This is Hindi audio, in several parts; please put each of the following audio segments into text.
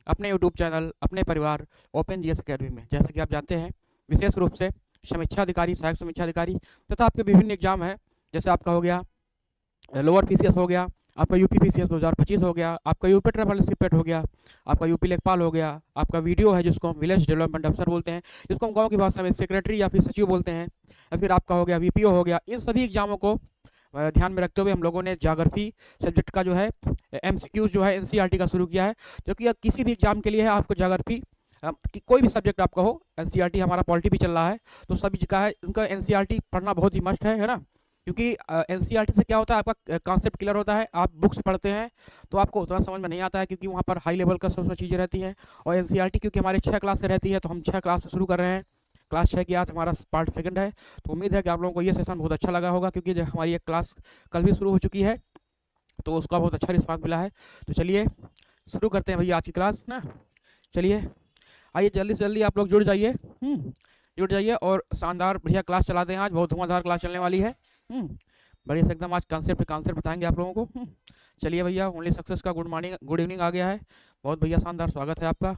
अपने यूट्यूब चैनल, अपने परिवार ओपन जीएस अकेडमी में। जैसा कि आप जानते हैं, विशेष रूप से समीक्षा अधिकारी, सहायक समीक्षा अधिकारी तथा आपके विभिन्न एग्जाम हैं। जैसे आपका हो गया लोअर पीसीएस हो गया, आपका यूपी पीसीएस 2025 हो गया, आपका यूपी ट्रिपल स्किपेट हो गया, आपका यूपी लेखपाल हो गया, आपका वीडियो है जिसको हम विलेज डेवलपमेंट अफसर बोलते हैं, जिसको हम गाँव की भाषा में सेक्रेटरी या फिर सचिव बोलते हैं, या फिर आपका हो गया वीपीओ हो गया। इन सभी एग्जामों को ध्यान में रखते हुए हम लोगों ने ज्योग्राफी सब्जेक्ट का जो है एमसीक्यूज जो है एनसीईआरटी का शुरू किया है, जो कि किसी भी एग्जाम के लिए है। आपको ज्योग्राफी कि कोई भी सब्जेक्ट आपका हो, एनसीईआरटी हमारा पॉलिटी भी चल रहा है, तो सभी का है उनका एनसीईआरटी पढ़ना बहुत ही मस्ट है ना। क्योंकि एनसीईआरटी से क्या होता है, आपका कॉन्सेप्ट क्लियर होता है। आप बुक्स पढ़ते हैं तो आपको उतना समझ में नहीं आता है, क्योंकि वहाँ पर हाई लेवल का सब चीज़ें रहती हैं। और एनसीईआरटी क्योंकि हमारे 6 क्लास से रहती है, तो हम 6 क्लास से शुरू कर रहे हैं। क्लास 6 की आज हमारा पार्ट सेकंड है, तो उम्मीद है कि आप लोगों को ये सेशन बहुत अच्छा लगा होगा, क्योंकि हमारी एक क्लास कल भी शुरू हो चुकी है, तो उसका बहुत अच्छा रिस्पांस मिला है। तो चलिए शुरू करते हैं भैया आज की क्लास ना। चलिए आइए जल्दी से जल्दी आप लोग जुड़ जाइए, जुड़ जाइए और शानदार बढ़िया क्लास चलाते हैं। आज बहुत धुआंधार क्लास चलने वाली है। बढ़िया से एकदम आज कॉन्सेप्ट बताएंगे आप लोगों को। चलिए भैया, ओनली सक्सेस का गुड मॉर्निंग गुड इवनिंग आ गया है। बहुत भैया शानदार स्वागत है आपका।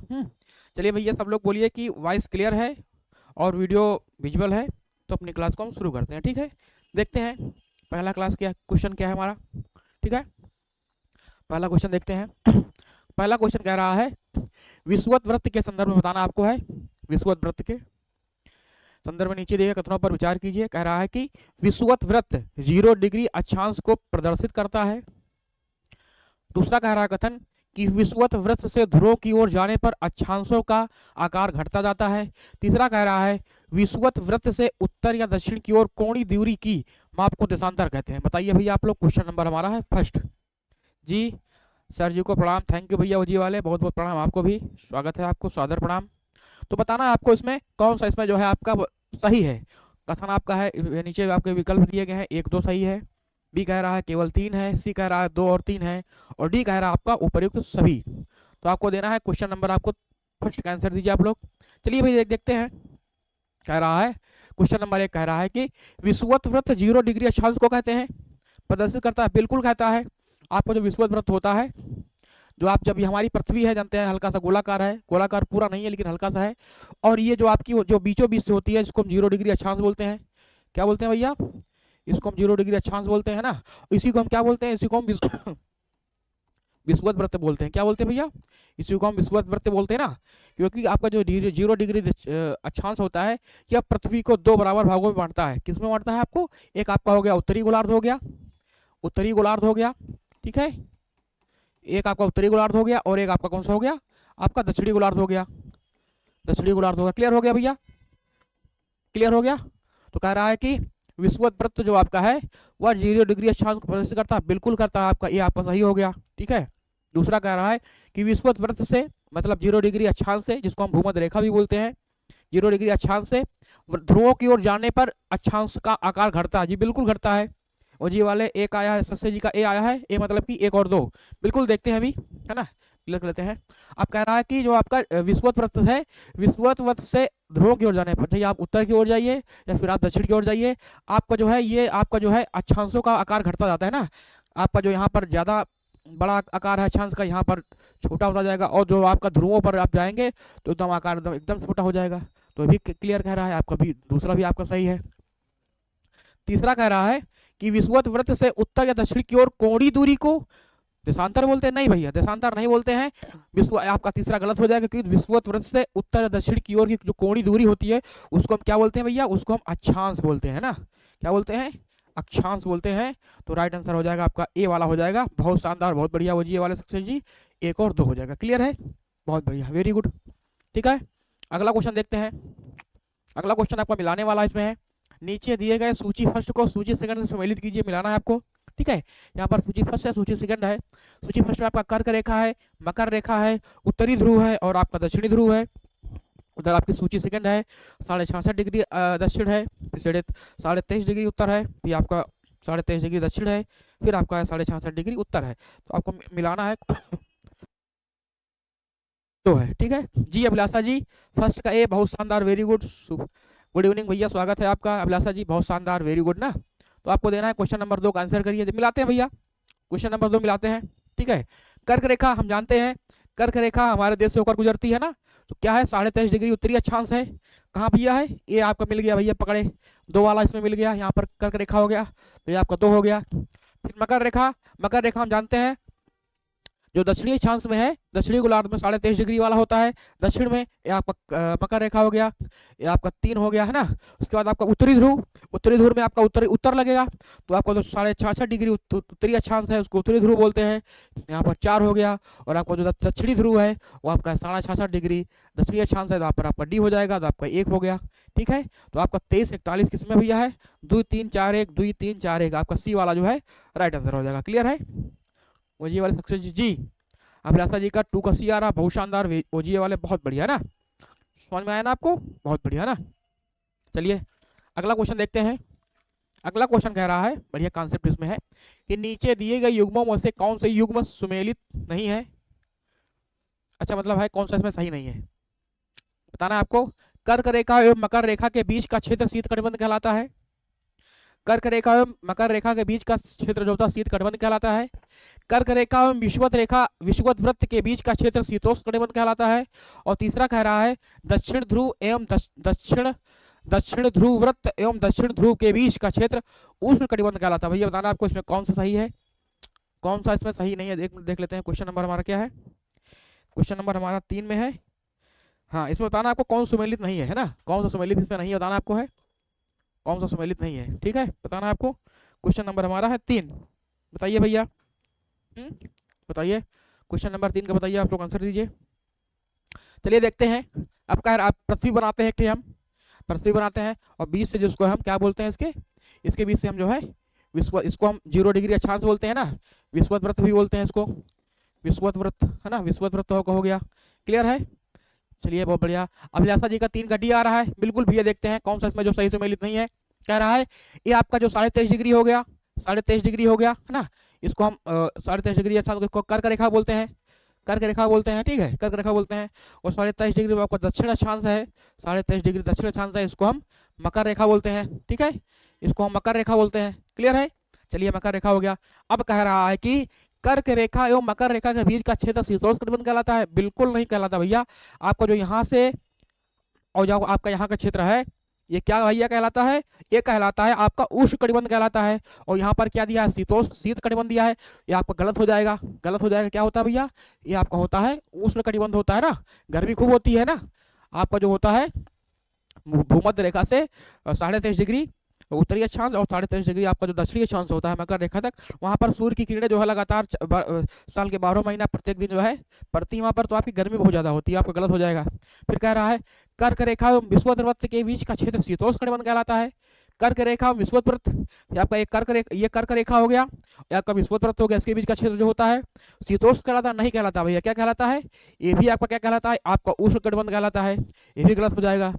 चलिए भैया सब लोग बोलिए कि वॉइस क्लियर है और वीडियो विजुअल है, तो अपनी क्लास को हम शुरू करते हैं। ठीक है, देखते हैं पहला क्लास क्या क्वेश्चन क्या है हमारा। ठीक है, पहला क्वेश्चन देखते हैं। पहला क्वेश्चन कह रहा है विषुवत वृत्त के संदर्भ में बताना आपको है। विषुवत वृत्त के संदर्भ में नीचे दिए गए कथनों पर विचार कीजिए। कह रहा है कि विषुवत वृत्त 0 डिग्री अक्षांश को प्रदर्शित करता है। दूसरा कह रहा है कथन कि विषुवत वृत्त से ध्रुवों की ओर जाने पर अक्षांशों का आकार घटता जाता है। तीसरा कह रहा है विषुवत वृत्त से उत्तर या दक्षिण की ओर कोणीय दूरी की माप को देशांतर कहते हैं। बताइए भैया आप लोग, क्वेश्चन नंबर हमारा है फर्स्ट। जी सर जी को प्रणाम, थैंक यू भैया ओजी वाले, बहुत बहुत प्रणाम आपको भी, स्वागत है आपको, सादर प्रणाम। तो बताना है आपको इसमें कौन सा इसमें जो है आपका सही है। कथन आपका है, नीचे आपके विकल्प दिए गए हैं, 1 2 सही है, बी कह रहा है केवल 3 है, सी कह रहा है 2 और 3 है, और डी कह रहा है आपका उपर्युक्त सभी। तो आपको देना है क्वेश्चन नंबर, आपको फर्स्ट का आंसर दीजिए आप लोग। चलिए भाई देखते हैं। कह रहा है क्वेश्चन नंबर 1 कह रहा है कि विषुवत वृत्त 0 डिग्री अक्षांश को कहते हैं, प्रदर्शित करता है। बिल्कुल कहता है। आपको जो विषुवत वृत्त होता है, जो आप जब हमारी पृथ्वी है जानते हैं हल्का सा गोलाकार है, गोलाकार पूरा नहीं है लेकिन हल्का सा है, और ये जो आपकी जो बीचों बीच से होती है जिसको हम 0 डिग्री अक्षांश बोलते हैं। क्या बोलते हैं भैया? इसको हम 0 डिग्री अक्षांश बोलते हैं ना। इसी को हम क्या बोलते हैं? इसी को हम विषुवत वृत्त बोलते हैं। क्या बोलते हैं भैया? इसी को हम विषुवत वृत्त बोलते हैं ना, क्योंकि आपका जो 0 डिग्री अक्षांश होता है यह पृथ्वी को 2 बराबर भागों में बांटता है। किस में बांटता है आपको? एक आपका हो गया उत्तरी गोलार्ध हो गया, उत्तरी गोलार्ध हो गया, ठीक है, एक आपका उत्तरी गोलार्ध हो गया, और एक आपका कौन सा हो गया? आपका दक्षिणी गोलार्ध हो गया, दक्षिणी गोलार्ध हो गया। क्लियर हो गया भैया? क्लियर हो गया? तो कह रहा है कि विषुवत वृत्त जो आपका है वह 0 डिग्री अक्षांश को प्रदर्शित करता है। बिल्कुल करता है आपका, ये आपका सही हो गया। ठीक है, दूसरा कह रहा है कि विषुवत वृत्त से मतलब 0 डिग्री अक्षांश से, जिसको हम भूमध्य रेखा भी बोलते हैं, 0 डिग्री अक्षांश से ध्रुवों की ओर जाने पर अक्षांश का आकार घटता है। जी बिल्कुल घटता है। और जी वाले एक आया है, सस्य जी का ए आया है, ए मतलब कि 1 और 2। बिल्कुल देखते हैं अभी, है ना, क्लियर लेते हैं। अब कह रहा है कि जो आपका विषुवत वृत्त है, विषुवत वृत्त से ध्रुवों की ओर जाने पर, चाहे आप उत्तर की ओर जाइए या फिर आप दक्षिण की ओर जाइए, आपका जो है ये आपका जो है अक्षांशों का आकार घटता जाता है ना। आपका जो यहाँ पर ज़्यादा बड़ा आकार है अक्षांश का, यहाँ पर छोटा होता जाएगा, और जो आपका ध्रुवों पर आप जाएंगे तो एकदम आकार एकदम छोटा हो जाएगा। तो अभी क्लियर कह रहा है आपका भी, दूसरा भी आपका सही है। तीसरा कह रहा है कि विषुवत वृत्त से उत्तर या दक्षिण की ओर कोणीय दूरी को देशांतर बोलते हैं। नहीं भैया, देशांतर नहीं बोलते हैं। विश्व आपका तीसरा गलत हो जाएगा, क्योंकि विषुवत वृत्त से उत्तर या दक्षिण की ओर की जो कोणीय दूरी होती है उसको हम क्या बोलते हैं भैया? उसको हम अक्षांश बोलते हैं ना। क्या बोलते हैं? अक्षांश बोलते हैं। तो राइट आंसर हो जाएगा आपका ए वाला हो जाएगा। बहुत शानदार, बहुत बढ़िया वो जी वाले सक्सेस जी, 1 और 2 हो जाएगा। क्लियर है? बहुत बढ़िया, वेरी गुड। ठीक है, अगला क्वेश्चन देखते हैं। अगला क्वेश्चन आपका मिलाने वाला इसमें है। नीचे दिए गए सूची फर्स्ट को सूची सेकंड से सम्मिलित कीजिए, मिलाना है आपको। ठीक है, यहाँ पर सूची फर्स्ट है, सूची सेकंड है। सूची फर्स्ट में आपका कर्क रेखा है, मकर रेखा है, उत्तरी ध्रुव है और आपका दक्षिणी ध्रुव है। उधर आपकी सूची सेकंड है, 66.5 डिग्री दक्षिण है, फिर 23.5 डिग्री उत्तर है, फिर आपका 23.5 डिग्री दक्षिण है, फिर आपका 66.5 डिग्री उत्तर है। तो आपको मिलाना है तो है। ठीक है जी, अभिलाषा जी फर्स्ट का ए, बहुत शानदार, वेरी गुड, गुड इवनिंग भैया, स्वागत है आपका अभिलाषा जी, बहुत शानदार, वेरी गुड ना। तो आपको देना है क्वेश्चन नंबर 2 का आंसर करिए। मिलाते हैं भैया, क्वेश्चन नंबर 2 मिलाते हैं। ठीक है, कर्क रेखा हम जानते हैं, कर्क रेखा हमारे देश से होकर गुजरती है ना, तो क्या है 23.5 डिग्री उत्तरी अक्षांश है। कहाँ भैया है, ये आपका मिल गया भैया, पकड़े 2 वाला इसमें मिल गया, यहाँ पर कर्क रेखा हो गया, तो ये आपका 2 हो गया। फिर मकर रेखा, मकर रेखा हम जानते हैं जो दक्षिणी अक्षांश में है, दक्षिणी गोलार्ध में 23.5 डिग्री वाला होता है, दक्षिण में ये आपका मकर रेखा हो गया, ये आपका 3 हो गया है ना। उसके बाद आपका उत्तरी ध्रुव, उत्तरी ध्रुव में आपका उत्तर लगेगा, तो आपका जो 66.5 डिग्री उत्तरी अक्षांश है उसको उत्तरी ध्रुव बोलते हैं, यहाँ पर 4 हो गया। और आपका जो दक्षिणी ध्रुव है वो आपका 66.5 डिग्री दक्षिणी अक्षांश है, तो यहाँ पर आपका डी हो जाएगा, तो आपका 1 हो गया। ठीक है, तो आपका 23-41 किसमें भैया है, 2 3 4 1, 2 3 4 1, आपका सी वाला जो है राइट आंसर हो जाएगा। क्लियर है, ओजीए वाले सक्सेस जी। अभिलाषा जी का 2 का सी आ रहा, बहुत शानदार, ओजीए वाले बहुत बढ़िया है ना, समझ में आया ना आपको, बहुत बढ़िया है ना। चलिए अगला क्वेश्चन देखते हैं। अगला क्वेश्चन कह रहा है, बढ़िया कॉन्सेप्ट इसमें है कि नीचे दिए गए युग्मों में से कौन से युग्म सुमेलित नहीं है। अच्छा, मतलब है कौन सा इसमें सही नहीं है, बताना है आपको। कर्क रेखा एवं मकर रेखा के बीच का क्षेत्र शीत कटिबंध कहलाता है। कर्क रेखा एवं मकर रेखा के बीच का क्षेत्र जो होता है शीत कटिबंध कहलाता है। कर्क रेखा एवं विषुवत वृत्त के बीच का क्षेत्र शीतोष्ण कटिबंध कहलाता है। और तीसरा कह रहा है दक्षिण ध्रुव एवं दक्षिण ध्रुव वृत्त एवं दक्षिण ध्रुव के बीच का क्षेत्र उष्ण कटिबंध कहलाता है। भैया बताना आपको इसमें कौन सा सही है, कौन सा इसमें सही नहीं है। देख लेते हैं क्वेश्चन नंबर हमारा क्या है, क्वेश्चन नंबर हमारा 3 में है। हाँ, इसमें बताना आपको कौन सुमेलित नहीं है ना, कौन सा सुमेलित इसमें नहीं है बताना आपको है, कौन सा सम्मिलित नहीं है। ठीक है, बताना आपको। क्वेश्चन नंबर हमारा है 3, बताइए भैया, बताइए क्वेश्चन नंबर 3 का बताइए, आप लोग आंसर दीजिए। चलिए देखते हैं। अब कह आप पृथ्वी बनाते हैं, हम पृथ्वी बनाते हैं और बीच से जिसको हम क्या बोलते हैं, इसके बीच से हम जो है इसको हम 0 डिग्री अक्षांश बोलते हैं ना, विषुवत वृत्त भी बोलते हैं इसको, विषुवत वृत्त है ना, विषुवत वृत्त हो गया। क्लियर है, चलिए बहुत बढ़िया। अभिलाषा जी का 3 का डी आ रहा है, बिल्कुल भैया देखते हैं कौन सा इसमें जो सही सुमेलित नहीं है। कह रहा है ये आपका जो 23.5 डिग्री हो गया, 23.5 डिग्री हो गया है ना, इसको हम 23.5 डिग्री अक्षांश को कर्क रेखा बोलते हैं, कर्क रेखा बोलते हैं। ठीक है, कर्क रेखा बोलते हैं। और 23.5 डिग्री आपका दक्षिण अक्षांश है, 23.5 डिग्री दक्षिण अक्षांश है, इसको हम मकर रेखा बोलते हैं। ठीक है, इसको हम मकर रेखा बोलते हैं। क्लियर है, चलिए मकर रेखा हो गया। अब कह रहा है कि कर्क रेखा एवं मकर रेखा के बीच का क्षेत्र शीतोष्ण कटिबंध कहलाता है। बिल्कुल नहीं कहलाता भैया, आपका जो यहाँ से और जो आपका यहाँ का क्षेत्र है ये क्या भैया कहलाता है, ये कहलाता है आपका उष्ण कटिबंध कहलाता है। और यहाँ पर क्या दिया है, शीत कटिबंध दिया है, ये आपका गलत हो जाएगा, गलत हो जाएगा। क्या होता है भैया, ये आपका होता है उष्ण कटिबंध होता है ना, गर्मी खूब होती है ना, आपका जो होता है भूमध्य रेखा से 23.5 डिग्री उत्तरी अक्षांश और 23.5 डिग्री आपका जो दक्षिणी अक्षांश होता है मकर रेखा तक, वहाँ पर सूर्य की किरणें जो है लगातार साल के 12 महीना प्रत्येक दिन जो है पड़ती वहाँ पर, तो आपकी गर्मी बहुत ज़्यादा होती है, आपका गलत हो जाएगा। फिर कह रहा है कर्क रेखा एवं विषुवत वृत्त के बीच का क्षेत्र शीतोष्ण कटिबंध कहलाता है। कर्क रेखा विषुवत वृत्त, आपका एक कर्क रेखा हो गया, आपका विषुवत वृत्त हो गया, इसके बीच का क्षेत्र जो होता है शीतोष्ण कहलाता नहीं कहलाता भैया, क्या कहलाता है, ये भी आपका क्या कहलाता है, आपका उष्ण कटिबंध कहलाता है, ये भी गलत हो जाएगा।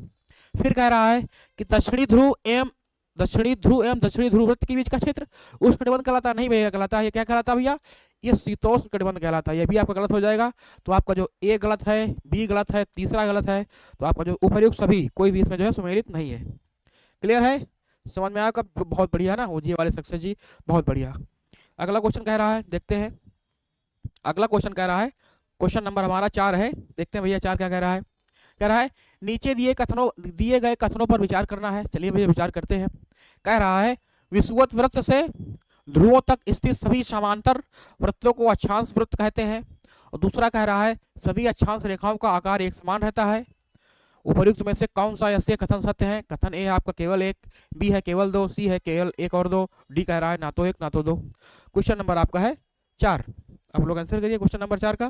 फिर कह रहा है कि दक्षिणी ध्रुव एवं दक्षिणी ध्रुव वृत्त के बीच का क्षेत्र उष्ण कटिबंध कहलाता नहीं भैया, कहलाता है ये क्या कहलाता भैया, ये शीतोष्ण कटिबंध कहलाता है, ये भी आपका गलत हो जाएगा। तो आपका जो ए गलत है, बी गलत है, तीसरा गलत है, तो आपका जो उपर्युक्त सभी कोई भी इसमें जो है सुमेलित नहीं है। क्लियर है, समझ में आया, बहुत बढ़िया ना ओजीए वाले सक्सेस जी, बहुत बढ़िया। अगला क्वेश्चन कह रहा है, देखते हैं अगला क्वेश्चन कह रहा है, क्वेश्चन नंबर हमारा 4 है, देखते हैं भैया 4 क्या कह रहा है। कह रहा है नीचे दिए गए कथनों पर विचार करना है। चलिए भैया विचार करते हैं। कह रहा है विषुवत वृत्त से ध्रुवों तक स्थित सभी समांतर वृत्तों को अक्षांश वृत्त कहते हैं। और दूसरा कह रहा है सभी अक्षांश रेखाओं का आकार एक समान रहता है। उपर्युक्त में से कौन सा ऐसे कथन सत्य है। कथन ए आपका केवल 1, बी है केवल 2, सी है केवल 1 और 2, डी कह रहा है ना तो 1 ना तो 2। क्वेश्चन नंबर आपका है 4, आप लोग आंसर करिए क्वेश्चन नंबर 4 का,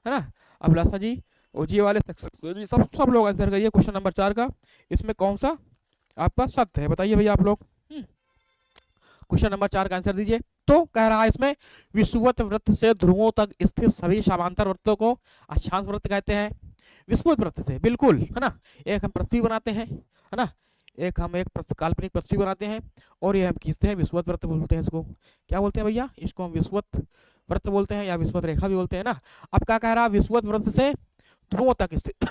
है ना। अभिलाषा जी, ओजीए वाले सब लोग आंसर करिए क्वेश्चन नंबर 4 का, इसमें कौन सा आपका सत्य है बताइए भैया आप लोग। क्वेश्चन नंबर 4 का आंसर दीजिए। तो कह रहा है इसमें विषुवत वृत्त से ध्रुवों तक स्थित सभी समांतर वृत्तों को अक्षांश वृत्त कहते हैं। विषुवत वृत्त से, बिल्कुल, है ना। एक हम पृथ्वी बनाते हैं, है ना, एक काल्पनिक पृथ्वी बनाते हैं और ये हम खींचते हैं, विषुवत वृत्त बोलते हैं इसको। क्या बोलते हैं भैया, इसको हम विषुवत वृत्त बोलते हैं या विषुवत रेखा भी बोलते हैं ना। अब क्या कह रहा है, विषुवत वृत्त से ध्रुवों तक स्थित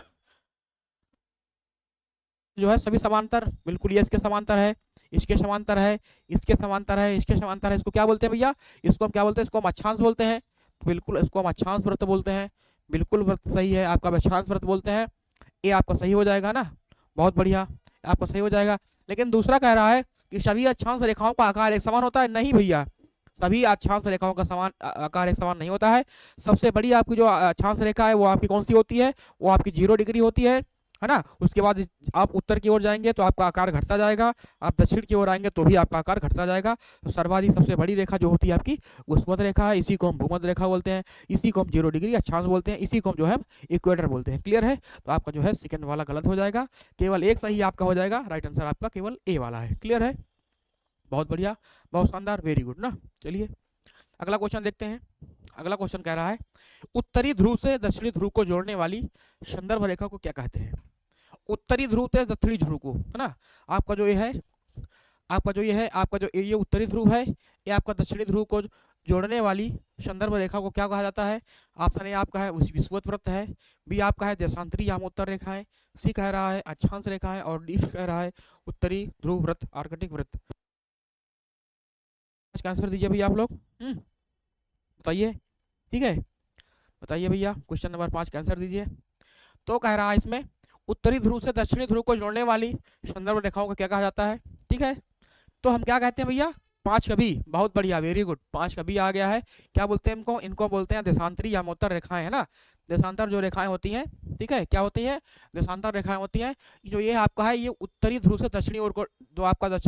जो है सभी समांतर, बिल्कुल ये इसके समांतर है, इसके समांतर है, इसके समांतर है, इसके समांतर है, इसको क्या बोलते हैं भैया, इसको हम क्या बोलते हैं, इसको हम अक्षांश बोलते हैं। बिल्कुल इसको हम अक्षांश वृत्त बोलते हैं, बिल्कुल व्रत सही है आपका, अक्षांश व्रत बोलते हैं। ये आपका सही हो जाएगा ना, बहुत बढ़िया, आपका सही हो जाएगा। लेकिन दूसरा कह रहा है कि सभी अक्षांश रेखाओं का आकार एक समान होता है। नहीं भैया, सभी अक्षांश रेखाओं का समान आकार एक समान नहीं होता है। सबसे बड़ी आपकी जो अक्षांश रेखा है वो आपकी कौन सी होती है, वो आपकी 0 डिग्री होती है ना। उसके बाद आप उत्तर की ओर जाएंगे तो आपका आकार घटता जाएगा, आप दक्षिण की ओर आएंगे तो भी आपका आकार घटता जाएगा। तो सर्वाधिक सबसे बड़ी रेखा जो होती है आपकी भूमध्य रेखा है, इसी को हम भूमध्य रेखा बोलते हैं, इसी को हम 0 डिग्री अक्षांश बोलते हैं, इसी को हम जो है इक्वेटर बोलते हैं। क्लियर है, तो आपका जो है सेकंड वाला गलत हो जाएगा, केवल एक सही आपका हो जाएगा। राइट आंसर आपका केवल ए वाला है। क्लियर है, बहुत बढ़िया, बहुत शानदार, वेरी गुड ना। चलिए अगला क्वेश्चन देखते हैं। अगला क्वेश्चन कह रहा है उत्तरी ध्रुव से दक्षिणी ध्रुव को जोड़ने वाली संदर्भ रेखा को क्या कहते हैं। उत्तरी ध्रुव से दक्षिणी ध्रुव को, है ना, आपका जो ये है, आपका जो ये है, आपका जो ये उत्तरी ध्रुव है, ये आपका दक्षिणी ध्रुव को जोड़ने वाली संदर्भ रेखा को क्या कहा जाता है। ऑप्शन ए आपका है विषुवत वृत्त है, बी आपका है देशांतरी यामोत्तर रेखा है, सी कह रहा है अक्षांश रेखा है, और डी कह रहा है उत्तरी ध्रुव वृत्त, आर्कटिक वृत्त। आंसर दीजिए भैया आप लोग, बताइए, ठीक है, बताइए भैया, क्वेश्चन नंबर 5 का आंसर दीजिए। तो कह रहा है इसमें उत्तरी ध्रुव से दक्षिणी ध्रुव को जोड़ने वाली संदर्भ रेखाओं को क्या कहा जाता है। ठीक है, तो हम क्या कहते हैं भैया, 5 कभी, बहुत बढ़िया, वेरी गुड, 5 कभी आ गया है। क्या बोलते हैं इनको, इनको बोलते हैं देशांतरी यामोत्तर रेखाएं, है ना। देशांतर जो रेखाएं होती हैं, ठीक है, क्या होती हैं, देशांतर रेखाएं होती हैं। जो ये आपका है, ये उत्तरी ध्रुव से दक्षिणी ओर को, जो आपका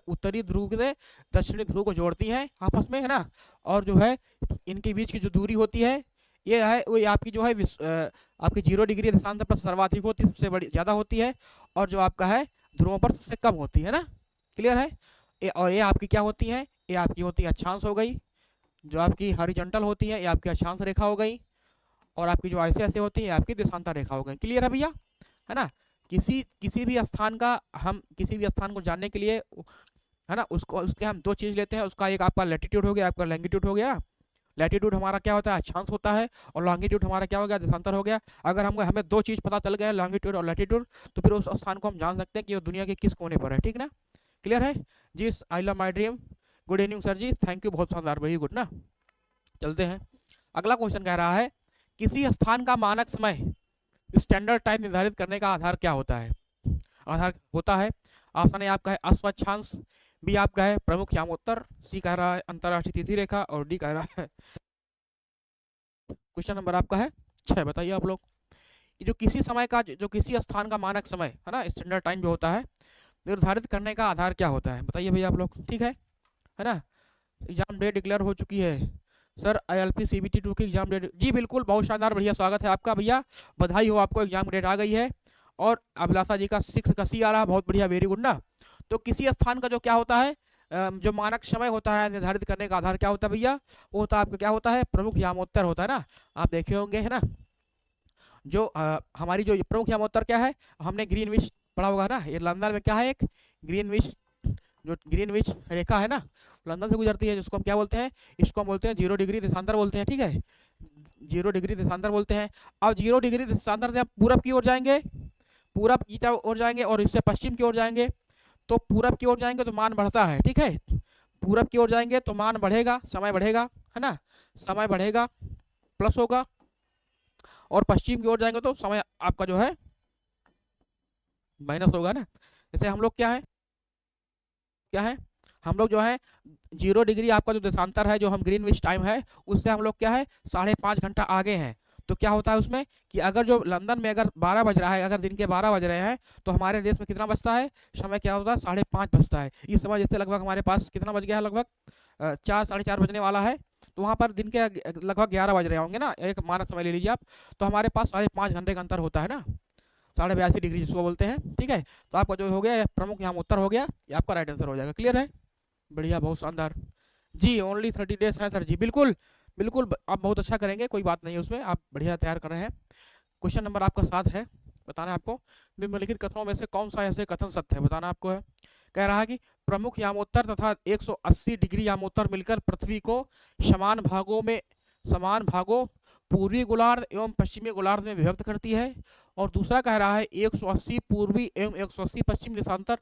उत्तरी ध्रुव से दक्षिणी ध्रुव को जोड़ती हैं आपस में, है ना। और जो है इनके बीच की जो दूरी होती है, ये है वो आपकी जो है आपकी 0 डिग्री देशांतर पर सर्वाधिक होती है, सबसे बड़ी ज़्यादा होती है, और जो आपका है ध्रुवों पर सबसे कम होती है ना। क्लियर है, और ये आपकी क्या होती है, ये आपकी होती है अक्षांश हो गई, जो आपकी हॉरिजॉन्टल होती है ये आपकी अक्षांश रेखा हो गई, और आपकी जो ऐसे ऐसे होती है आपकी देशांतर रेखा हो गई। क्लियर है भैया, है ना। किसी भी स्थान का, हम किसी भी स्थान को जानने के लिए, है ना, उसको उसके हम 2 चीज़ लेते हैं। उसका एक आपका लैटिट्यूड हो गया, आपका लैंगिट्यूड हो गया। लैटिट्यूड हमारा क्या होता है, अक्षांश होता है, और लॉन्गिट्यूड हमारा क्या हो गया, देशांतर हो गया। अगर हमें 2 चीज़ पता चल गया, लॉन्गिट्यूड और लैटिट्यूड, तो फिर उस स्थान को हम जान सकते हैं कि वो दुनिया के किस कोने पर है। ठीक ना, क्लियर है जी। I love my dream, good evening sir जी, थैंक यू, बहुत शानदार, वेरी गुड ना। चलते हैं, अगला क्वेश्चन कह रहा है किसी स्थान का मानक समय, स्टैंडर्ड टाइम निर्धारित करने का आधार क्या होता है। आधार होता है, ऑप्शन ए आपका है अश्वक्षांश, बी आपका है प्रमुख यामोत्तर, सी कह रहा है अंतरराष्ट्रीय तिथि रेखा, और डी कह रहा है, क्वेश्चन नंबर आपका है 6। बताइए आप लोग, जो किसी समय का, जो किसी स्थान का मानक समय, है ना, स्टैंडर्ड टाइम जो होता है, निर्धारित करने का आधार क्या होता है, बताइए भैया आप लोग। ठीक है ना। एग्जाम डेट डिक्लेयर हो चुकी है सर, ILP CBT 2 की एग्जाम डेट, जी बिल्कुल, बहुत शानदार, बढ़िया, स्वागत है आपका भैया, बधाई हो आपको, एग्जाम डेट आ गई है। और अभिलाषा जी का 6 का सी आ रहा है, बहुत बढ़िया, वेरी गुड ना। तो किसी स्थान का जो क्या होता है, जो मानक समय होता है निर्धारित करने का आधार क्या होता है भैया, वो होता है आपका क्या होता है, प्रमुख यामोत्तर होता है ना। आप देखे होंगे, है ना, जो हमारी जो प्रमुख यामोत्तर क्या है, हमने ग्रीनविच पढ़ा होगा ना। ये लंदन में क्या है, एक ग्रीनविच, जो ग्रीनविच रेखा है ना, लंदन से गुजरती है, जिसको हम क्या बोलते हैं, इसको हम बोलते हैं 0 डिग्री देशांतर बोलते हैं। ठीक है, 0 डिग्री देशांतर बोलते हैं। अब 0 डिग्री देशांतर से आप पूरब की ओर जाएंगे, पूरब की ओर जाएंगे, और इससे पश्चिम की ओर जाएंगे। तो पूरब की ओर जाएंगे तो मान बढ़ता है, ठीक है, पूरब की ओर जाएंगे तो मान बढ़ेगा, समय बढ़ेगा, है ना, समय बढ़ेगा, प्लस होगा, और पश्चिम की ओर जाएंगे तो समय आपका जो है माइनस होगा ना। जैसे हम लोग क्या है, क्या है, हम लोग जो है 0 डिग्री आपका जो देशांतर है, जो हम ग्रीनविच टाइम है, उससे हम लोग क्या है 5.5 घंटा आगे हैं। तो क्या होता है उसमें कि अगर जो लंदन में अगर 12 बज रहा है, अगर दिन के 12 बज रहे हैं, तो हमारे देश में कितना बजता है समय, क्या होता है 5:30 बजता है। इस समय जैसे लगभग हमारे पास कितना बज गया है, लगभग 4 साढ़े 4 बजने वाला है। तो वहाँ पर दिन के लगभग 11 बज रहे होंगे ना, एक मानक समय ले लीजिए आप, तो हमारे पास 5.5 घंटे का अंतर होता है ना, 82.5 डिग्री जिसको बोलते हैं। ठीक है, तो आपका जो हो गया प्रमुख यहाँ उत्तर हो गया, ये आपका राइट आंसर हो जाएगा। क्लियर है, बढ़िया, बहुत शानदार जी। ओनली 30 डेज है सर जी, बिल्कुल बिल्कुल, आप बहुत अच्छा करेंगे, कोई बात नहीं है उसमें, आप बढ़िया तैयार कर रहे हैं। क्वेश्चन नंबर आपका 7 है, बताना है आपको, निम्नलिखित कथनों में से कौन सा ऐसे कथन सत्य है, बताना आपको है। कह रहा है कि प्रमुख यामोत्तर तथा 180 डिग्री यामोत्तर मिलकर पृथ्वी को समान भागों पूर्वी गोलार्ध एवं पश्चिमी गोलार्ध में विभक्त करती है। और दूसरा कह रहा है 180 पूर्वी एवं 180 पश्चिम देशांतर,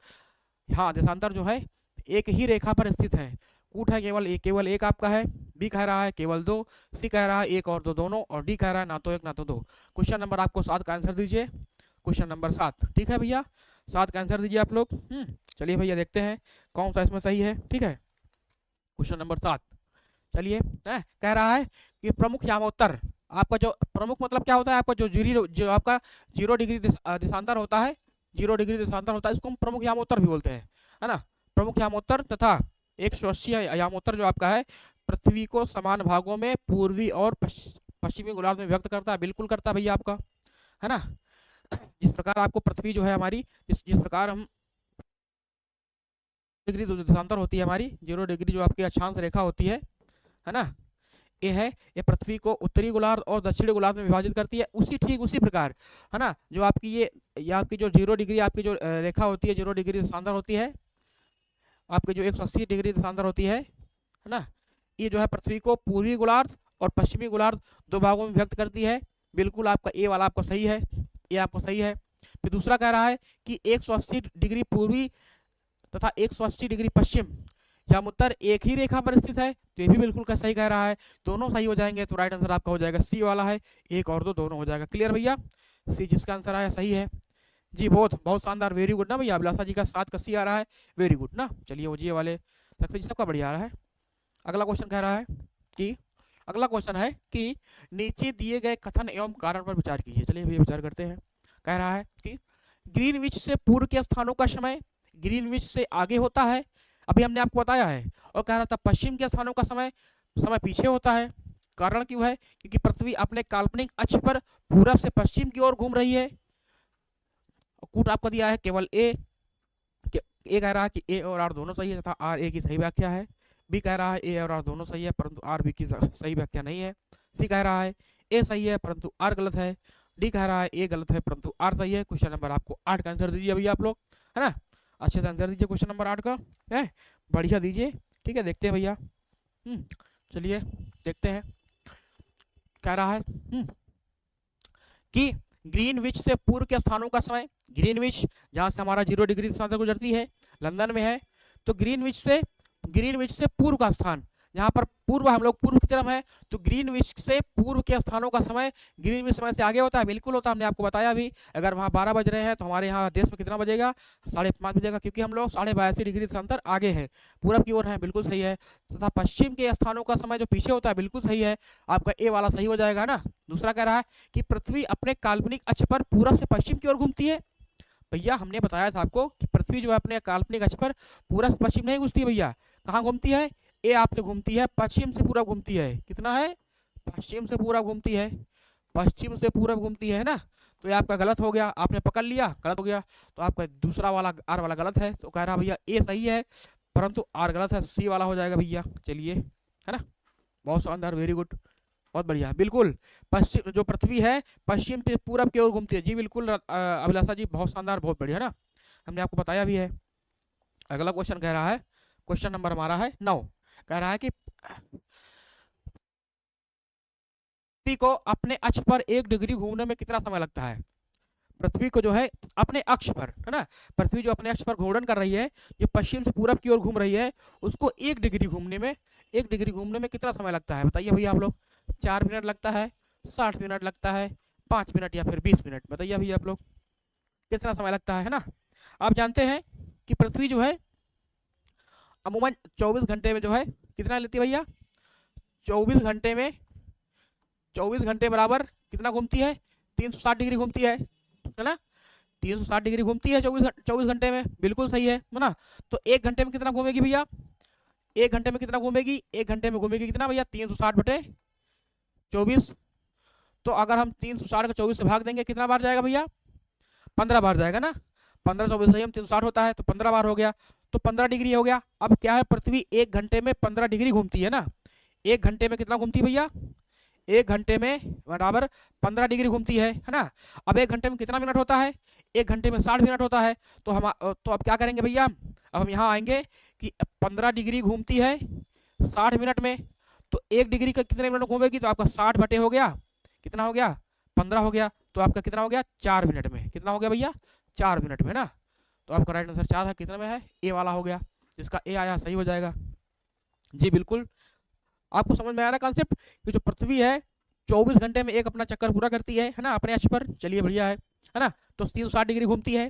हाँ देशांतर जो है एक ही रेखा पर स्थित है। कूट है केवल एक आपका है, बी कह रहा है केवल दो, सी कह रहा है एक और दो दोनों, और डी कह रहा है ना तो एक ना तो दो। क्वेश्चन नंबर आपको 7 का आंसर दीजिए, क्वेश्चन नंबर 7। ठीक है भैया, 7 का आंसर दीजिए आप लोग। चलिए भैया देखते हैं कौन सा इसमें सही है। ठीक है, क्वेश्चन नंबर 7। चलिए, कह रहा है कि प्रमुख यामोत्तर, आपका जो प्रमुख मतलब क्या होता है, आपका जो आपका 0 डिग्री देशांतर होता है, 0 डिग्री देशांतर होता है, इसको हम प्रमुख यामोत्तर भी बोलते हैं, है ना। प्रमुख यामोत्तर तथा 180 यामोत्तर जो आपका है पृथ्वी को समान भागों में पूर्वी और पश्चिमी गोलार्ध में व्यक्त करता है, बिल्कुल करता है भैया आपका, है ना। जिस प्रकार आपको पृथ्वी जो है हमारी, जिस प्रकार हम डिग्री देशांतर होती है हमारी, 0 डिग्री जो आपकी अक्षांश रेखा होती है ना, ये है, ये पृथ्वी को उत्तरी गोलार्ध और दक्षिणी गोलार्ध में विभाजित करती है। उसी प्रकार, है ना, जो आपकी ये आपकी जो 0 डिग्री आपकी जो रेखा होती है, 0 डिग्री देशांतर होती है, आपकी जो 180 डिग्री देशांतर होती है ना, ये जो है पृथ्वी को पूर्वी गोलार्ध और पश्चिमी गोलार्ध दो भागों में व्यक्त करती है। बिल्कुल आपका ए वाला आपका सही है, ये आपको सही है। फिर दूसरा कह रहा है कि 180 डिग्री पूर्वी तथा 180 डिग्री पश्चिम यामुत्तर एक ही रेखा पर स्थित है, तो ये भी बिल्कुल सही कह रहा है। दोनों सही हो जाएंगे तो राइट आंसर आपका हो जाएगा सी वाला है, एक और दो दोनों हो जाएगा। क्लियर भैया, सी जिसका आंसर आया सही है जी, बहुत शानदार, वेरी गुड ना भैया। अभिलाषा जी का 7 का सी आ रहा है, वेरी गुड ना। चलिए वो जी वाले सक्सेस जी सबका बढ़िया आ रहा है। अगला क्वेश्चन कह रहा है कि अगला क्वेश्चन है कि नीचे दिए गए कथन एवं कारण पर विचार कीजिए। चलिए भैया विचार करते हैं। कह रहा है कि ग्रीनविच से पूर्व के स्थानों का समय ग्रीनविच से आगे होता है, अभी हमने आपको बताया है, और कह रहा था पश्चिम के स्थानों का समय पीछे होता है। कारण क्यों है, क्योंकि पृथ्वी अपने काल्पनिक अक्ष पर पूरब से पश्चिम की ओर घूम रही है। कूट आपको दिया है केवल ए कह रहा है कि ए और आर दोनों सही है तथा आर ए की सही व्याख्या है। बी कह रहा है ए और आर दोनों सही है परंतु आर बी की सही व्याख्या नहीं है। सी कह रहा है ए सही है परंतु आर गलत है। डी कह रहा है ए गलत है परंतु आर सही है। क्वेश्चन नंबर आपको 8 का आंसर दीजिए भैया आप लोग, है ना। अच्छे से आंसर दीजिए क्वेश्चन नंबर 8 का, है बढ़िया दीजिए। ठीक है, देखते हैं भैया। चलिए देखते हैं। कह रहा है कि ग्रीनविच से पूर्व के स्थानों का समय, ग्रीनविच जहां से हमारा 0 डिग्री देशांतर गुजरती है, लंदन में है, तो ग्रीनविच से पूर्व का स्थान, जहां पर पूर्व हम लोग पूर्व की तरफ है, तो ग्रीनविच से पूर्व के स्थानों का समय ग्रीनविच समय से आगे होता है, बिल्कुल होता है। हमने आपको बताया भी, अगर वहां 12 बज रहे हैं तो हमारे यहाँ देश में कितना बजेगा, 5:30 बजेगा, क्योंकि हम लोग 82.5 डिग्री देशांतर आगे है, पूरब की ओर है, बिल्कुल सही है। तथा पश्चिम के स्थानों का समय जो पीछे होता है, बिल्कुल सही है, आपका ए वाला सही हो जाएगा ना। दूसरा कह रहा है कि पृथ्वी अपने काल्पनिक अक्ष पर पूरब से पश्चिम की ओर घूमती है। भैया हमने बताया था आपको कि पृथ्वी जो है अपने काल्पनिक अक्ष पर पूरब से पश्चिम नहीं घूमती है भैया, कहाँ घूमती है, ए आपसे घूमती है, पश्चिम से पूरब घूमती है। कितना है, पश्चिम से पूरब घूमती है, पश्चिम से पूरब घूमती है ना। तो ये आपका गलत हो गया, आपने पकड़ लिया, गलत हो गया, तो आपका दूसरा वाला आर वाला गलत है। तो कह रहा भैया ए सही है परंतु आर गलत है, सी वाला हो जाएगा भैया। चलिए, है ना, बहुत शानदार, वेरी गुड, बहुत बढ़िया। बिल्कुल पश्चिम जो पृथ्वी है पश्चिम से पूरब की ओर घूमती है जी, बिल्कुल अभिलाषा जी, बहुत शानदार, बहुत बढ़िया ना, हमने आपको बताया भी है। अगला क्वेश्चन कह रहा है, क्वेश्चन नंबर हमारा है 9। कह रहा है कि पृथ्वी को अपने अक्ष पर 1 डिग्री घूमने में कितना समय लगता है। पृथ्वी को जो है अपने अक्ष पर, है ना, पृथ्वी जो अपने अक्ष पर घूर्णन कर रही है, जो पश्चिम से पूरब की ओर घूम रही है, उसको 1 डिग्री घूमने में कितना समय लगता है, बताइए भैया आप लोग। 4 मिनट लगता है, 60 मिनट लगता है, 5 मिनट या फिर 20 मिनट, बताइए भैया आप लोग कितना समय लगता है ना। आप जानते हैं कि पृथ्वी जो है अमूमन 24 घंटे में जो है कितना लेती है भैया, 24 घंटे बराबर कितना घूमती है, 360 डिग्री घूमती है ना, 360 डिग्री घूमती है 24 घंटे में, बिल्कुल सही है ना। तो 1 घंटे में कितना घूमेगी भैया, 1 घंटे में कितना घूमेगी, 1 घंटे में घूमेगी कितना भैया, 360/24। तो अगर हम 360 को 24 से भाग देंगे कितना बार जाएगा भैया, 15 बार जाएगा ना। 15 24 से हम 360 होता है तो 15 बार हो गया, तो 15 डिग्री हो गया। अब क्या है, पृथ्वी 1 घंटे में 15 डिग्री घूमती है ना। 1 घंटे में कितना घूमती है भैया, 1 घंटे में बराबर 15 डिग्री घूमती है ना। अब 1 घंटे में कितना मिनट होता है, 1 घंटे में 60 मिनट होता है। तो अब क्या करेंगे भैया, अब हम यहाँ आएंगे कि 15 डिग्री घूमती है 60 मिनट में, तो 1 डिग्री का कितने मिनट घूमेगी, तो आपका 60 बटे हो गया, कितना हो गया, 15 हो गया, तो आपका कितना हो गया, 4 मिनट में, कितना हो गया भैया, 4 मिनट में ना। तो आपका राइट आंसर 4 है, कितने में है, ए वाला हो गया, जिसका ए आया सही हो जाएगा। जी बिल्कुल, आपको समझ में आ रहा है कॉन्सेप्ट कि जो पृथ्वी है 24 घंटे में एक अपना चक्कर पूरा करती है ना, अपने अक्ष पर। चलिए बढ़िया है ना। तो 360 डिग्री घूमती है।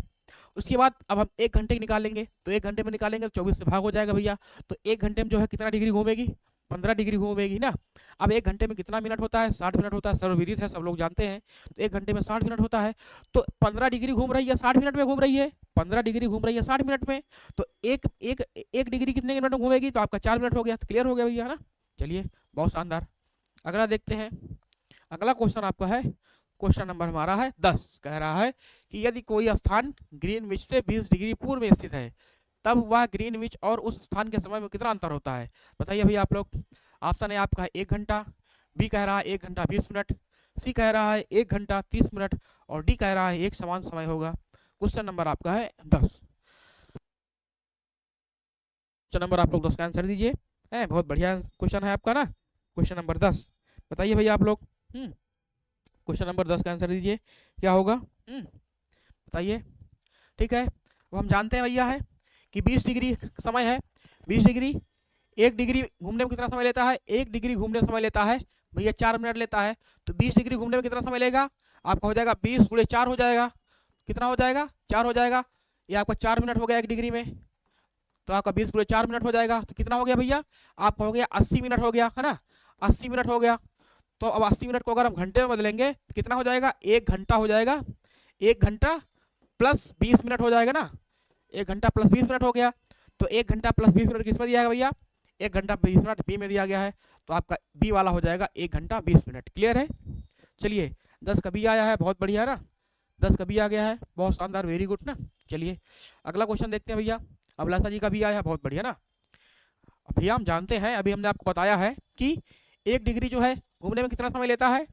उसके बाद अब हम 1 घंटे की निकालेंगे, तो 1 घंटे में निकालेंगे तो 24 से भाग हो जाएगा भैया। तो 1 घंटे में जो है कितना डिग्री घूमेगी, 15 डिग्री घूमेगी ना। अब 1 घंटे में कितना मिनट होता है, 60 मिनट होता है, सर्वविदित है, सब लोग जानते हैं। तो 1 घंटे में 60 मिनट होता है, तो 15 डिग्री घूम रही है 60 मिनट में घूम रही है, 15 डिग्री घूम रही है 60 मिनट में। तो एक एक एक डिग्री कितने मिनट में घूमेगी, तो आपका 4 मिनट हो गया। क्लियर हो गया भैया, है ना। चलिए बहुत शानदार। अगला देखते हैं। अगला क्वेश्चन आपका है, क्वेश्चन नंबर हमारा है 10। कह रहा है कि यदि कोई स्थान ग्रीनविच से 20 डिग्री पूर्व में स्थित है, तब वह ग्रीनविच और उस स्थान के समय में कितना अंतर होता है। बताइए भैया आप लोग। ऑप्शन है आपका 1 घंटा, बी कह रहा है 1 घंटा 20 मिनट, सी कह रहा है 1 घंटा 30 मिनट, और डी कह रहा है एक समान समय होगा। क्वेश्चन नंबर आपका है 10। क्वेश्चन नंबर आप लोग 10 का आंसर दीजिए। है बहुत बढ़िया क्वेश्चन है आपका ना, क्वेश्चन नंबर 10। बताइए भैया आप लोग। क्वेश्चन नंबर 10 का आंसर दीजिए, क्या होगा। बताइए। ठीक है, वो हम जानते हैं भैया है कि 20 डिग्री समय है। 20 डिग्री, 1 डिग्री घूमने में कितना समय लेता है, 1 डिग्री घूमने में समय लेता है भैया 4 मिनट लेता है। तो 20 डिग्री घूमने में कितना समय लेगा आपका, हो जाएगा 20 गुणे 4 हो जाएगा। कितना हो जाएगा, 4 हो जाएगा। ये आपका 4 मिनट हो गया 1 डिग्री में, तो आपका 20 गुणे 4 मिनट हो जाएगा। तो कितना हो गया भैया, आपका हो गया 80 मिनट हो गया, है ना। 80 मिनट हो गया। तो अब 80 मिनट को अगर हम घंटे में बदलेंगे तो कितना हो जाएगा, 1 घंटा हो जाएगा। 1 घंटा प्लस 20 मिनट हो जाएगा ना, 1 घंटा प्लस 20 मिनट हो गया। तो 1 घंटा प्लस 20 मिनट किस में दिया गया भैया, 1 घंटा 20 मिनट बी में दिया गया है। तो आपका बी वाला हो जाएगा 1 घंटा 20 मिनट। क्लियर है। चलिए 10 का बी आया है, बहुत बढ़िया है ना। 10 का बी आ गया है, बहुत शानदार, वेरी गुड ना। चलिए अगला क्वेश्चन देखते हैं भैया। अभिलाषा जी का भी आया है, बहुत बढ़िया ना। भैया हम जानते हैं, अभी हमने आपको बताया है कि 1 डिग्री जो है घूमने में कितना समय लेता है,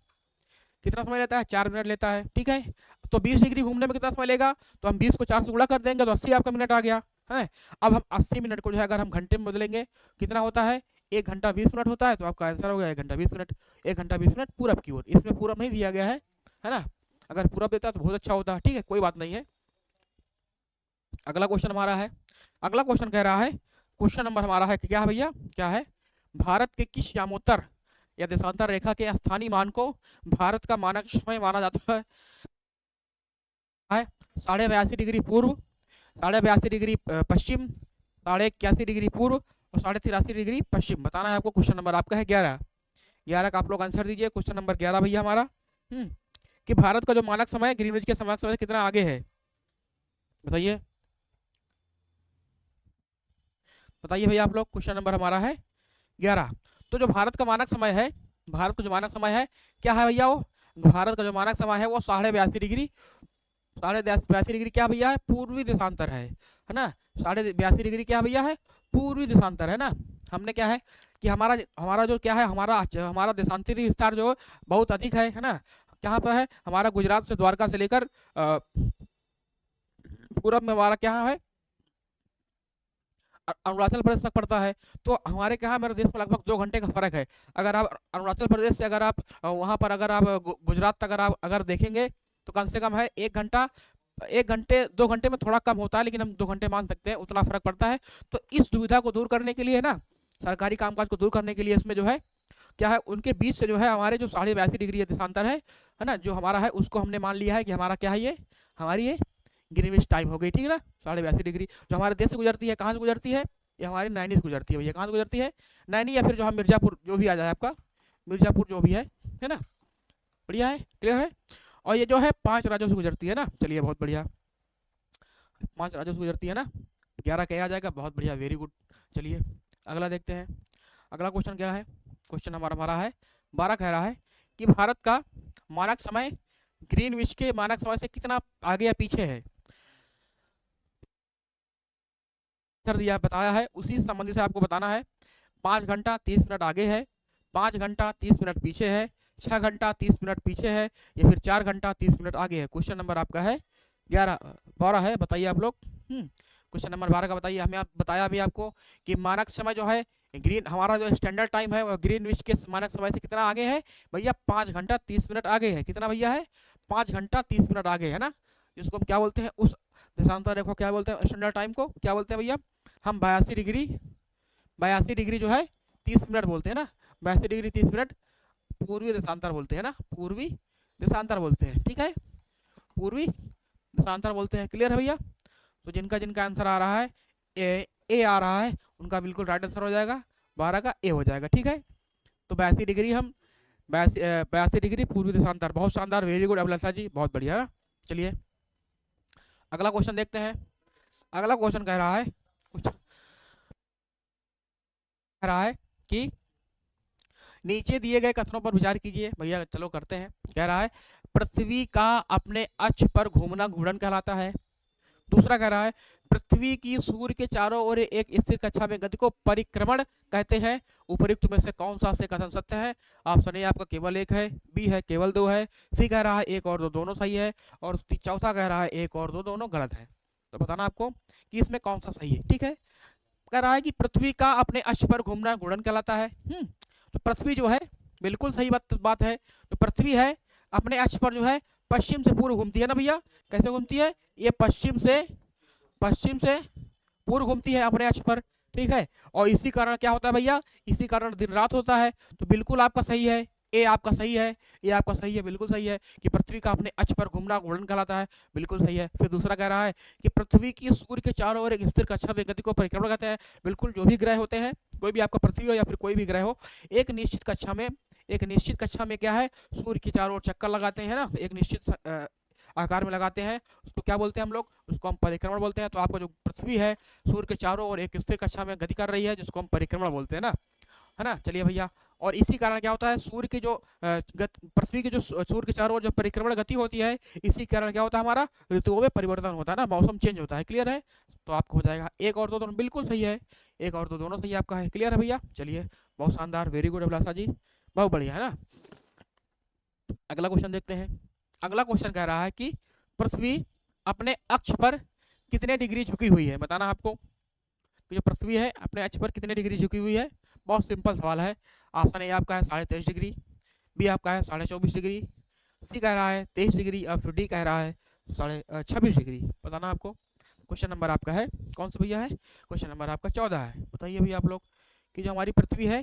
कितना समय लेता है, 4 मिनट लेता है। ठीक है, तो 20 डिग्री घूमने में कितना समय लेगा, तो हम 20 को 4 से गुणा कर देंगे तो 80 आपका मिनट आ गया है। अब हम 80 मिनट को जो है अगर हम घंटे में बदलेंगे कितना होता है, 1 घंटा 20 मिनट होता है। तो आपका आंसर हो गया 1 घंटा 20 मिनट। 1 घंटा 20 मिनट पूरब की ओर, इसमें पूरब नहीं दिया गया है ना। अगर पूरब देता तो बहुत अच्छा होता। ठीक है, कोई बात नहीं है। अगला क्वेश्चन हमारा है, अगला क्वेश्चन कह रहा है, क्वेश्चन नंबर हमारा है क्या है भैया, क्या है, भारत के किस यामोत्तर या देशांतर रेखा के स्थानीय मान को भारत का मानक समय माना जाता है। 82.5 डिग्री पूर्व, 82.5 डिग्री पश्चिम, 81 डिग्री पूर्व और 83 डिग्री पश्चिम। बताना है आपको। क्वेश्चन नंबर आपका है 11। 11 का आप लोग आंसर दीजिए। क्वेश्चन नंबर 11 भैया हमारा कि भारत का जो मानक समय है ग्रीनविच के मानक समय से कितना आगे है। बताइए, बताइए भैया आप लोग। क्वेश्चन नंबर हमारा है 11। तो जो भारत का मानक समय है, भारत का जो मानक समय है क्या है भैया, वो भारत का जो मानक समय है वो 82.5 डिग्री, 82.5 डिग्री क्या भैया है, पूर्वी देशांतर है ना। 82.5 डिग्री क्या भैया है, पूर्वी देशांतर है ना। हमने क्या है कि हमारा हमारा जो क्या है, हमारा देशांतरी विस्तार जो बहुत अधिक है ना। कहाँ पर है, हमारा गुजरात से द्वारका से लेकर पूरब में हमारा क्या है, अरुणाचल प्रदेश तक पड़ता है। तो हमारे क्या है, हमारे देश में लगभग 2 घंटे का फर्क है। अगर आप अरुणाचल प्रदेश से अगर आप वहाँ पर अगर आप गुजरात तक अगर देखेंगे तो कम से कम है 1 घंटा, 1 घंटे 2 घंटे में थोड़ा कम होता है, लेकिन हम 2 घंटे मान सकते हैं, उतना फर्क पड़ता है। तो इस दुविधा को दूर करने के लिए ना, सरकारी कामकाज को दूर करने के लिए इसमें जो है क्या है, उनके बीच से जो है हमारे जो 82.5 डिग्री देशांतर है ना, जो हमारा है उसको हमने मान लिया है कि हमारा क्या है, ये हमारी ये ग्रीनविच टाइम हो गई। ठीक है ना, 82.5 डिग्री जो हमारे देश से गुजरती है, कहाँ से गुजरती है, ये हमारी नैनी से गुजरती है भैया। कहाँ से गुजरती है, नैनी, या फिर जो हम मिर्जापुर जो भी आ जाए आपका, मिर्जापुर जो भी है ना। बढ़िया है, क्लियर है। और ये जो है 5 राज्यों से गुजरती है ना। चलिए बहुत बढ़िया, 5 राज्यों से गुजरती है ना। 11 क्या आ जाएगा, बहुत बढ़िया, वेरी गुड। चलिए अगला देखते हैं। अगला क्वेश्चन क्या है, क्वेश्चन हमारा है 12। कह रहा है कि भारत का मानक समय ग्रीनविच के मानक समय से कितना आगे या पीछे है। दिया बताया है, उसी संबंधित से आपको बताना है। 5 घंटा 30 मिनट आगे है, 5 घंटा 30 मिनट पीछे है, 6 घंटा 30 मिनट पीछे है, या फिर 4 घंटा 30 मिनट आगे है। क्वेश्चन नंबर आपका है 12 है। बताइए आप लोग। क्वेश्चन नंबर 12 का बताइए। हमें बताया अभी आपको कि मानक समय जो है ग्रीन, हमारा जो स्टैंडर्ड टाइम है वो ग्रीनविच के मानक समय से कितना आगे है भैया, 5 घंटा 30 मिनट आगे है। कितना भैया है, 5 घंटा 30 मिनट आगे है ना। जिसको हम क्या बोलते हैं, उस देशांतर रेखा क्या बोलते हैं, स्टैंडर्ड टाइम को क्या बोलते हैं भैया, हम 82 डिग्री जो है 30 मिनट बोलते हैं ना, 82 डिग्री 30 मिनट पूर्वी देशांतर बोलते हैं ना, पूर्वी देशांतर बोलते हैं, ठीक है, पूर्वी देशांतर बोलते हैं। क्लियर है भैया? तो जिनका जिनका आंसर आ रहा है ए आ रहा है, उनका बिल्कुल राइट आंसर हो जाएगा, 12 का ए हो जाएगा, ठीक है। तो 82 डिग्री हम 82 डिग्री पूर्वी देशांतर, बहुत शानदार, वेरी गुड अभिलाषा जी, बहुत बढ़िया ना। चलिए अगला क्वेश्चन देखते हैं। अगला क्वेश्चन कह रहा है कुछ, कह रहा है कि नीचे दिए गए कथनों पर विचार कीजिए। भैया चलो करते हैं। कह रहा है पृथ्वी का अपने अक्ष पर घूमना घूर्णन कहलाता है। दूसरा कह रहा है पृथ्वी की सूर्य के चारों ओर एक स्थिर कक्षा में गति को परिक्रमण कहते हैं। उपयुक्त में से कौन सा से कथन सत्य है? ऑप्शन ए आपका केवल एक है, बी है केवल दो है, सी कह रहा है एक और दो दोनों सही है, और चौथा कह रहा है एक और दो दोनों गलत है। तो बताना आपको कि इसमें कौन सा सही है, ठीक है। कह रहा है कि पृथ्वी का अपने अक्ष पर घूमना घूर्णन कहलाता है। तो पृथ्वी जो है, बिल्कुल सही बात है। तो पृथ्वी है अपने अक्ष पर जो है पश्चिम से पूर्व घूमती है ना भैया। कैसे घूमती है? ये पश्चिम से पूर्व घूमती है अपने अक्ष पर, ठीक है। और इसी कारण क्या होता है भैया, इसी कारण दिन रात होता है। तो बिल्कुल आपका सही है, ए आपका सही है, ये आपका सही है, बिल्कुल सही है कि पृथ्वी का अपने अक्ष पर घूमना घूर्णन कहलाता है, बिल्कुल सही है। फिर दूसरा कह रहा है कि पृथ्वी की सूर्य के चारों ओर एक स्थिर कक्षा में गति को परिक्रमण कहते हैं। बिल्कुल, जो भी ग्रह होते हैं, कोई भी आपका पृथ्वी हो या फिर कोई भी ग्रह हो, एक निश्चित कक्षा में क्या है, सूर्य के चारों ओर चक्कर लगाते हैं ना, एक निश्चित आकार में लगाते हैं, उसको क्या बोलते हैं हम लोग, उसको हम परिक्रमण बोलते हैं। तो आपका जो पृथ्वी है सूर्य के चारों ओर एक स्थिर कक्षा में गति कर रही है, जिसको हम परिक्रमण बोलते हैं ना, है ना। चलिए भैया, और इसी कारण क्या होता है, सूर्य की जो पृथ्वी की जो सूर्य के चारों ओर जो परिक्रमण गति होती है, इसी कारण क्या होता है, हमारा ऋतुओं में परिवर्तन होता है ना, मौसम चेंज होता है। क्लियर है? तो आपको हो जाएगा एक और दो दोनों बिल्कुल सही है, एक और दो दोनों सही आपका है। क्लियर है भैया? चलिए बहुत शानदार, वेरी गुड अभिलाषा जी, बहुत बढ़िया है ना। अगला क्वेश्चन देखते हैं। अगला क्वेश्चन कह रहा है कि पृथ्वी अपने अक्ष पर कितने डिग्री झुकी हुई है? बताना आपको कि जो पृथ्वी है अपने अक्ष पर कितने डिग्री झुकी हुई है। बहुत सिंपल सवाल है। ऑप्शन ए आपका है 23.5 डिग्री, बी आपका है 24.5 डिग्री, सी कह रहा है 23 डिग्री, और फिर डी कह रहा है 26 डिग्री। बताना आपको। क्वेश्चन नंबर आपका है कौन सा भैया है? क्वेश्चन नंबर आपका 14 है। बताइए भैया आप लोग कि जो हमारी पृथ्वी है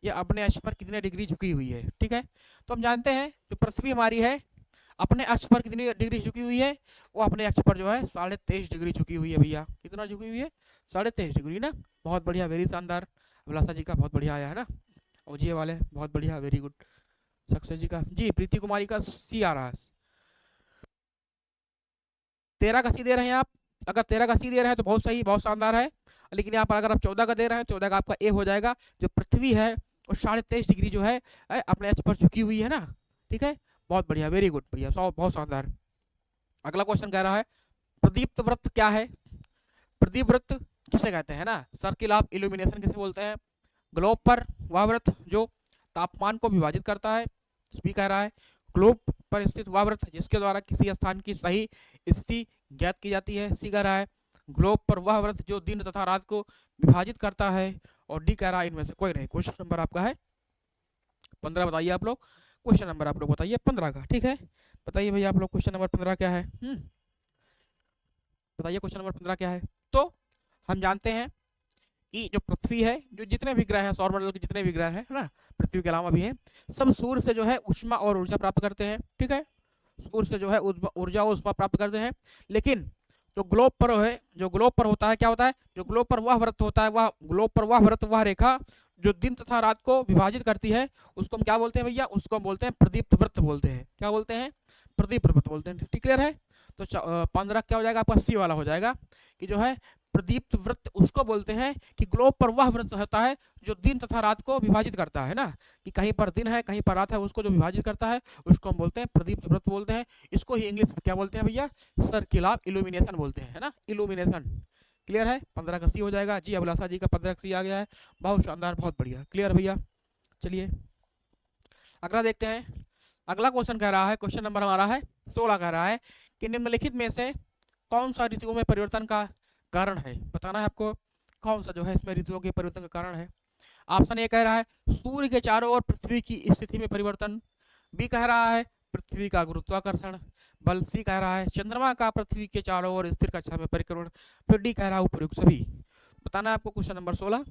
ये अपने अक्ष पर कितने डिग्री झुकी हुई है, ठीक है। तो हम जानते हैं जो पृथ्वी हमारी है अपने अक्ष पर कितनी डिग्री झुकी हुई है, वो अपने अक्ष पर जो है 23.5 डिग्री झुकी हुई है भैया। कितना झुकी हुई है? 23.5 डिग्री ना। बहुत बढ़िया, वेरी शानदार। अभिलाषा जी का बहुत बढ़िया आया है ना, और जी वाले बहुत बढ़िया, वेरी गुड। सक्सेस जी का, जी प्रीति कुमारी का सी आ रहा है। 13 का सी दे रहे हैं आप। अगर 13 का सी दे रहे हैं तो बहुत सही, बहुत शानदार है। लेकिन यहाँ पर अगर आप 14 का दे रहे हैं, 14 का आपका ए हो जाएगा। जो पृथ्वी है वो 23.5 डिग्री जो है अपने अक्ष पर झुकी हुई है ना, ठीक है। बहुत बढ़िया, वेरी गुड भैया, बहुत शानदार। अगला क्वेश्चन कह रहा है प्रदीप्त वृत्त क्या है? प्रदीप वृत्त किसे कहते हैं ना, सर्किल ऑफ इल्यूमिनेशन किसे बोलते हैं? ग्लोब पर वह वृत्त जो तापमान को विभाजित करता है, भी कह रहा है ग्लोब पर स्थित वह वृत्त जिसके द्वारा किसी स्थान की सही स्थिति ज्ञात की जाती है। सी कह रहा है ग्लोब पर वह वृत्त जो दिन तथा रात को विभाजित करता है, और डी कह रहा है इनमें से कोई नहीं। क्वेश्चन नंबर आपका है 15। बताइए आप लोग क्वेश्चन नंबर आप लोग बताइए 15 का, ठीक है। बताइए भैया आप लोग क्वेश्चन नंबर 15 क्या है? बताइए क्वेश्चन नंबर 15 क्या है? तो हम जानते हैं कि जो पृथ्वी है, जो जितने भी ग्रह हैं, सौरमंडल के जितने भी ग्रह हैं ना, पृथ्वी के अलावा भी हैं, सब सूर्य से जो है ऊष्मा और ऊर्जा प्राप्त करते हैं, ठीक है। सूर्य से जो है ऊर्जा और ऊष्मा प्राप्त करते हैं। लेकिन जो ग्लोब पर है, जो ग्लोब पर होता है, क्या होता है, जो ग्लोब पर वह वृत्त होता है, वह ग्लोब पर वह वृत्त, वह रेखा जो दिन तथा रात को विभाजित करती है, उसको हम क्या बोलते हैं भैया? उसको हम बोलते हैं प्रदीप्त वृत्त बोलते हैं। क्या बोलते हैं? प्रदीप्त वृत्त बोलते हैं। ठीक, क्लियर है? तो 15 क्या हो जाएगा आपका? सी वाला हो जाएगा कि जो है प्रदीप्त वृत्त उसको बोलते हैं कि ग्लोब पर वह वृत्त होता है जो दिन तथा रात को विभाजित करता है ना, कि कहीं पर दिन है कहीं पर रात है, उसको जो विभाजित करता है उसको हम बोलते हैं प्रदीप्त वृत्त बोलते हैं। इसको ही इंग्लिश में क्या बोलते हैं भैया? सर्किल ऑफ इल्यूमिनेशन बोलते हैं, है ना, इल्यूमिनेशन। क्लियर है? 15 का सी हो जाएगा। जी अभिलाषा जी का 15 का सी आ गया है, बहुत शानदार, बहुत बढ़िया। क्लियर भैया? चलिए अगला देखते हैं। अगला क्वेश्चन कह रहा है, क्वेश्चन नंबर हमारा है 16, कह रहा है कि निम्नलिखित में से कौन सा ऋतुओं में परिवर्तन का कारण है? बताना है आपको कौन सा जो है इसमें ऋतुओं के परिवर्तन का कारण है। ऑप्शन ए कह रहा है सूर्य के चारों ओर पृथ्वी की स्थिति में परिवर्तन, बी कह रहा है पृथ्वी का गुरुत्वाकर्षण, बल सी कह रहा है चंद्रमा का पृथ्वी के चारों ओर स्थिर कक्षा में परिक्रमण, फिर डी कह रहा है उपयुक्त सभी। बताना है आपको क्वेश्चन नंबर 16।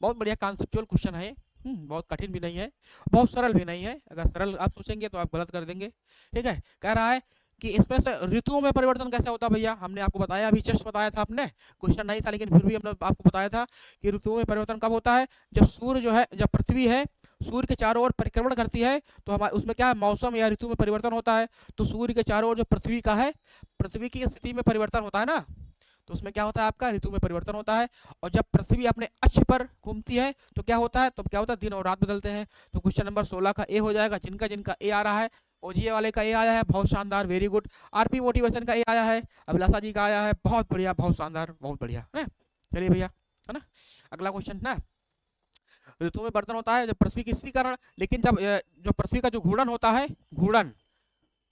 बहुत बढ़िया कॉन्सेप्चुअल क्वेश्चन है, बहुत कठिन भी नहीं है, बहुत सरल भी नहीं है। अगर सरल आप सोचेंगे तो आप गलत कर देंगे। ठीक है, कह रहा है कि इसमें से ऋतुओं में परिवर्तन कैसे होता है भैया, हमने आपको बताया, अभी जस्ट बताया था आपने, क्वेश्चन नहीं था लेकिन फिर भी हमने आपको बताया था कि ऋतुओं में परिवर्तन कब होता है, जब सूर्य जो है, जब पृथ्वी है सूर्य के चारों ओर परिक्रमण करती है, तो हमारे उसमें क्या है, मौसम या ऋतु में परिवर्तन होता है। तो सूर्य के चारों ओर जो पृथ्वी का है, पृथ्वी की स्थिति में परिवर्तन होता है ना, तो उसमें क्या होता है, आपका ऋतु में परिवर्तन होता है। और जब पृथ्वी अपने अक्ष पर घूमती है तो क्या होता है, तो क्या होता है, दिन और रात बदलते हैं। तो क्वेश्चन नंबर 16 का ए हो जाएगा, जिनका जिनका ए आ रहा है। ओजीए वाले का ए आया है, बहुत शानदार, वेरी गुड। आरपी मोटिवेशन का ए आया है, अभिलाषा जी का आया है, बहुत बढ़िया, बहुत शानदार, बहुत बढ़िया है। चलिए भैया, है ना, अगला क्वेश्चन ना, ऋतु में परिवर्तन होता है जब पृथ्वी की स्थिति कारण, लेकिन जब जो पृथ्वी का जो घूर्णन होता है, घूर्णन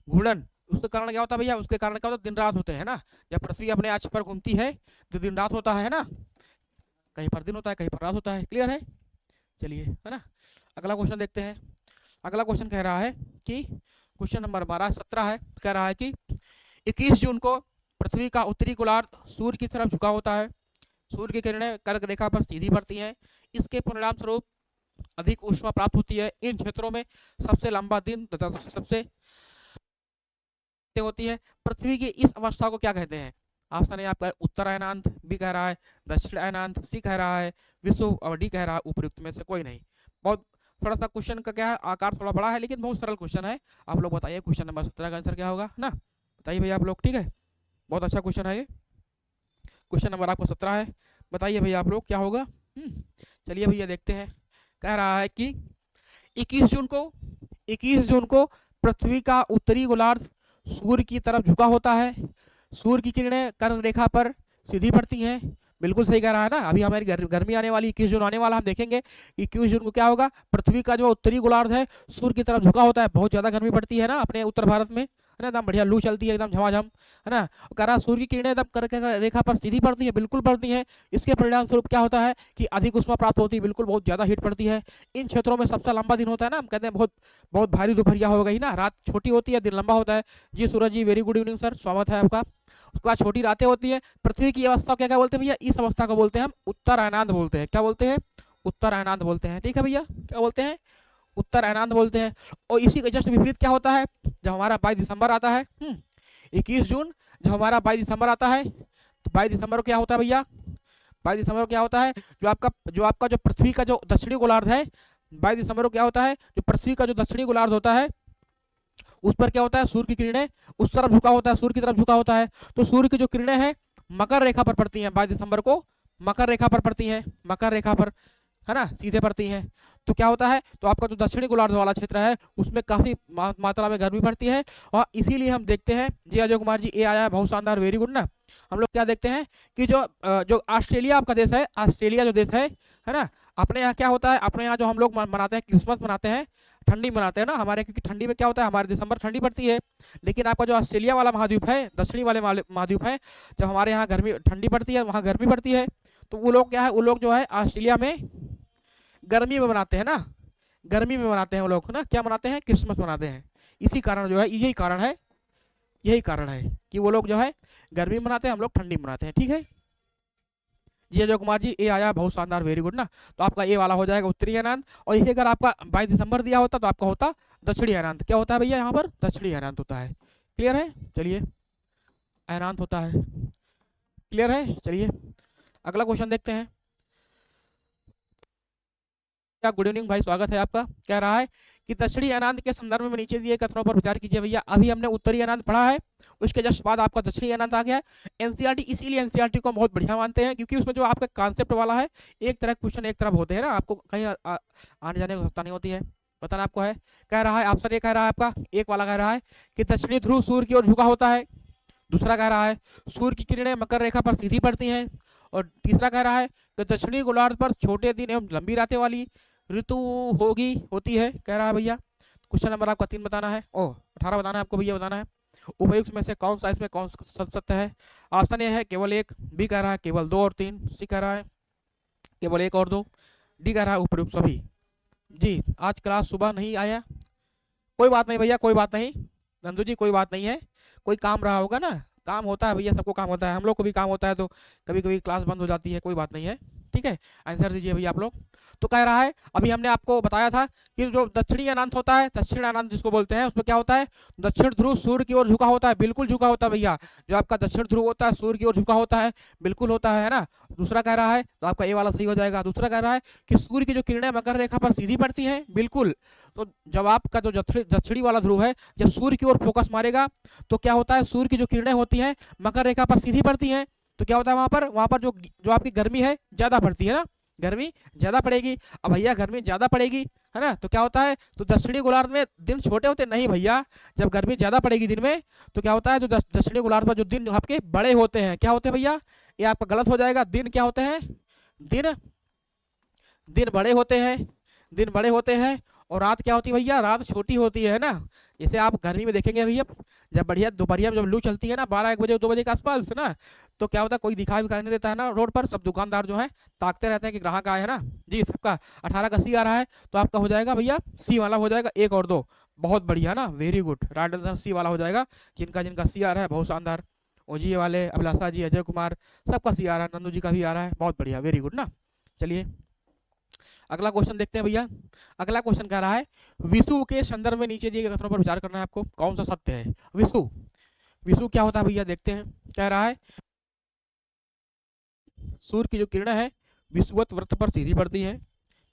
घूर्णन उसके कारण क्या होता है भैया, उसके कारण क्या होता है, दिन रात होते हैं ना। जब पृथ्वी अपने अक्ष पर घूमती है तो दिन रात होता है ना, कहीं पर दिन होता है कहीं पर रात होता है, क्लियर है। चलिए, है ना, अगला क्वेश्चन देखते हैं। अगला क्वेश्चन कह रहा है कि क्वेश्चन नंबर 17 है, कह रहा है कि 21 जून को पृथ्वी का उत्तरी गोलार्ध सूर्य की तरफ झुका होता है, सूर्य की किरणें कर्क रेखा पर सीधी पड़ती हैं, इसके परिणाम स्वरूप अधिक ऊष्मा प्राप्त होती है। इन क्षेत्रों में सबसे लंबा दिन तथा सबसे होती है। पृथ्वी की इस अवस्था को क्या कहते हैं, ऑप्शन है आपका उत्तर अयनांत, बी कह रहा है दक्षिण अयनांत, सी कह रहा है विषुव और डी कह रहा है उपयुक्त में से कोई नहीं। बहुत थोड़ा सा क्वेश्चन का क्या है, आकार थोड़ा बड़ा है लेकिन बहुत सरल क्वेश्चन है। आप लोग बताइए क्वेश्चन नंबर 17 का आंसर क्या होगा ना, बताइए भैया आप लोग। ठीक है, बहुत अच्छा क्वेश्चन है ये, क्वेश्चन नंबर आपको 17 है, बताइए भैया आप लोग क्या होगा। चलिए भैया देखते हैं, कह रहा है कि 21 जून को पृथ्वी का उत्तरी गोलार्ध सूर्य की तरफ झुका होता है, सूर्य की किरणें कर्क रेखा पर सीधी पड़ती हैं, बिल्कुल सही कह रहा है ना। अभी हमारी गर्मी आने वाली, 21 जून आने वाला, हम देखेंगे 21 जून को क्या होगा, पृथ्वी का जो उत्तरी गोलार्ध है सूर्य की तरफ झुका होता है, बहुत ज्यादा गर्मी पड़ती है ना अपने उत्तर भारत में, है ना, एकदम बढ़िया लू चलती है एकदम झमाझम, है ना। कह रहा सूर्य की किरणें एकदम कर्क रेखा पर सीधी पड़ती है, बिल्कुल पड़ती है। इसके परिणाम स्वरूप क्या होता है कि अधिक ऊष्मा प्राप्त होती है, बिल्कुल बहुत ज्यादा हीट पड़ती है। इन क्षेत्रों में सबसे लंबा दिन होता है ना, हम कहते हैं बहुत बहुत भारी दोपहरिया हो गई ना, रात छोटी होती है दिन लंबा होता है। जी सूरज जी, वेरी गुड इवनिंग सर, स्वागत है आपका। उसके बाद छोटी रातें होती है। पृथ्वी की अवस्था क्या क्या बोलते हैं भैया, इस अवस्था को बोलते हैं हम उत्तर अयनांत बोलते हैं, क्या बोलते हैं, उत्तर अयनांत बोलते हैं। ठीक है भैया, क्या बोलते हैं, उत्तर अयनांत बोलते हैं। और इसी के जस्ट विपरीत क्या होता है, जब हमारा 22 दिसंबर आता है, 21 जून जब हमारा 22 दिसंबर आता है, तो 22 दिसंबर को क्या होता है भैया, 22 दिसंबर को क्या होता है, जो आपका जो पृथ्वी का जो दक्षिणी गोलार्ध है, 22 दिसंबर को क्या होता है, जो पृथ्वी का जो दक्षिणी गोलार्ध होता है उस पर क्या होता है, सूर्य की किरणें उस तरफ झुका होता है, सूर्य की तरफ झुका होता है। तो सूर्य की जो किरणें हैं मकर रेखा पर पड़ती हैं, 22 दिसंबर को मकर रेखा पर पड़ती हैं, मकर रेखा पर, है ना, सीधे पड़ती हैं। तो क्या होता है, तो आपका जो दक्षिणी गोलार्ध वाला क्षेत्र है उसमें काफी मात्रा में गर्मी पड़ती है। और इसीलिए हम देखते हैं, जी अजय कुमार जी, ए आया है, बहुत शानदार, वेरी गुड ना। हम लोग क्या देखते हैं कि जो ऑस्ट्रेलिया आपका देश है, ऑस्ट्रेलिया जो देश है ना, अपने यहाँ क्या होता है, अपने यहाँ जो हम लोग मनाते हैं क्रिसमस मनाते हैं, ठंडी मनाते हैं ना हमारे, क्योंकि ठंडी में क्या होता है, हमारे दिसंबर ठंडी पड़ती है। लेकिन आपका जो ऑस्ट्रेलिया वाला महाद्वीप है, दक्षिणी वाले महाद्वीप है, जब हमारे यहाँ गर्मी ठंडी पड़ती है वहाँ गर्मी पड़ती है। तो वो लोग क्या है, वो लोग जो है ऑस्ट्रेलिया में गर्मी में मनाते हैं ना, गर्मी में मनाते हैं वो लोग ना, क्या मनाते हैं, क्रिसमस मनाते हैं। इसी कारण जो है, यही कारण है कि वो लोग जो है गर्मी मनाते हैं, हम लोग ठंडी मनाते हैं। ठीक है जी अजय कुमार जी, ए आया, बहुत शानदार, वेरी गुड ना। तो आपका ए वाला हो जाएगा उत्तरी अयनांत। और इसे अगर आपका 22 दिसंबर दिया होता तो आपका होता दक्षिणी अयनांत। क्या होता है भैया यहाँ पर, दक्षिणी अयनांत होता है, क्लियर है। चलिए, अयनांत होता है, क्लियर है। चलिए अगला क्वेश्चन देखते हैं। गुड इवनिंग भाई, स्वागत है आपका। कह रहा है कि दक्षिणी अयनांत के संदर्भ में नीचे दिए कथनों पर विचार कीजिए। भैया अभी हमने उत्तरी अयनांत पढ़ा है, उसके जस्ट बाद आपका दक्षिणी अयनांत आ गया है। एनसीईआरटी, इसीलिए एनसीईआरटी को हम बहुत बढ़िया मानते हैं, क्योंकि उसमें जो आपका कॉन्सेप्ट वाला है, एक तरह क्वेश्चन एक तरफ होते हैं ना, आपको कहीं आने जाने की आवश्यकता नहीं होती है, बताना आपको है। कह रहा है ऑप्शन ए कह रहा है आपका, एक वाला कह रहा है कि दक्षिणी ध्रुव सूर्य की ओर झुका होता है। दूसरा कह रहा है सूर्य की किरणें मकर रेखा पर सीधी पड़ती हैं। और तीसरा कह रहा है कि दक्षिणी गोलार्ध पर छोटे दिन एवं लंबी रातें वाली ऋतु होती है, कह रहा है भैया। क्वेश्चन नंबर आपका 3 बताना है, 18 बताना है आपको भैया, बताना है उपर्युक्त में से कौन सा इसमें कौन सत्य है। ऑप्शन ए है केवल 1, बी कह रहा है केवल 2 और 3, सी कह रहा है केवल 1 और 2, डी कह रहा है उपर्युक्त सभी। जी आज क्लास सुबह नहीं आया, कोई बात नहीं भैया, कोई बात नहीं, नंदू जी कोई बात नहीं है, कोई काम रहा होगा ना, काम होता है भैया, सबको काम होता है, हम लोग को भी काम होता है, तो कभी कभी क्लास बंद हो जाती है, कोई बात नहीं है। ठीक है, आंसर दीजिए भैया आप लोग। तो कह रहा है, अभी हमने आपको बताया था कि जो दक्षिणी अनंत होता है, दक्षिण अनंत जिसको बोलते हैं, उसमें क्या होता है, दक्षिण ध्रुव सूर्य की ओर झुका होता है, बिल्कुल झुका होता है भैया। जो आपका दक्षिण ध्रुव होता है सूर्य की ओर झुका होता है, बिल्कुल होता है ना। दूसरा कह रहा है, तो आपका ए वाला सही हो जाएगा। दूसरा कह रहा है कि सूर्य की जो किरणें मकर रेखा पर सीधी पड़ती हैं, बिल्कुल। तो जब आपका जो दक्षिणी वाला ध्रुव है, जब सूर्य की ओर फोकस मारेगा तो क्या होता है, सूर्य की जो किरणें होती हैं मकर रेखा पर सीधी पड़ती हैं, तो क्या होता है वहां पर जो जो आपकी गर्मी है ज्यादा पड़ती है ना, गर्मी ज्यादा पड़ेगी। अब भैया गर्मी ज्यादा पड़ेगी, है ना, तो क्या होता है, तो दक्षिणी गोलार्ध में दिन छोटे होते नहीं भैया। जब गर्मी ज्यादा पड़ेगी दिन में, तो क्या होता है, जो दक्षिणी गोलार्ध में जो दिन आपके बड़े होते हैं, क्या होते हैं भैया, ये आपका गलत हो जाएगा। दिन क्या होते हैं, दिन दिन बड़े होते हैं, दिन बड़े होते हैं। और रात क्या होती है भैया, रात छोटी होती है ना। जैसे आप गर्मी में देखेंगे भैया, जब बढ़िया दोपहरिया में जब लू चलती है ना, 12-1 बजे 2 बजे के आसपास ना, तो क्या होता है, कोई दिखाई विखाई नहीं देता है ना रोड पर, सब दुकानदार जो है ताकते रहते हैं कि ग्राहक आए है ना जी। सबका 18 का सी आ रहा है, तो आपका हो जाएगा भैया सी वाला हो जाएगा, 1 और 2। बहुत बढ़िया ना, very good, right answer C वाला हो जाएगा। जिनका जिनका सी आ रहा है बहुत शानदार, ओजी वाले, अभिलाषा जी, अजय कुमार, सबका सी आ रहा है, नंदू जी का भी आ रहा है, बहुत बढ़िया, वेरी गुड ना। चलिए अगला क्वेश्चन देखते हैं भैया। अगला क्वेश्चन कह रहा है, विषु के संदर्भ में नीचे दिए गए कथनों पर विचार करना है आपको, कौन सा सत्य है। विषु, विषु क्या होता है भैया, देखते हैं। कह रहा है, सूर्य की जो किरणें है विषुवत वृत्त पर सीधी पड़ती है।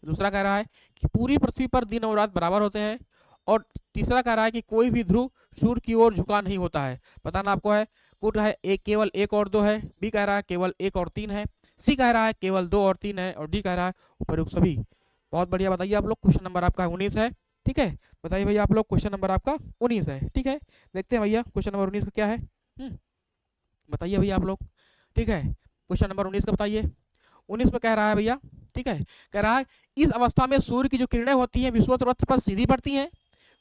दूसरा कह रहा है कि पूरी पृथ्वी पर दिन और रात बराबर होते हैं। और तीसरा कह रहा है कि कोई भी ध्रुव सूर्य की ओर झुका नहीं होता है, बताना आपको है। कुट है एक, केवल 1 और 2 है। बी कह रहा है केवल 1 और 3 है। सी कह रहा है केवल 2 और 3 है। और डी कह रहा है उपयुक्त सभी। बहुत बढ़िया, बताइए आप लोग। क्वेश्चन नंबर आपका 19 है, ठीक है। बताइए भैया आप लोग, क्वेश्चन नंबर आपका 19 है, ठीक है। देखते हैं भैया क्वेश्चन नंबर 19 का क्या है। बताइए भैया आप लोग, ठीक है। क्वेश्चन नंबर 19 का बताइए। 19 में कह रहा है भैया, ठीक है, कह रहा है इस अवस्था में सूर्य की जो किरणें होती हैं विषुवत वृत्त पर सीधी पड़ती हैं।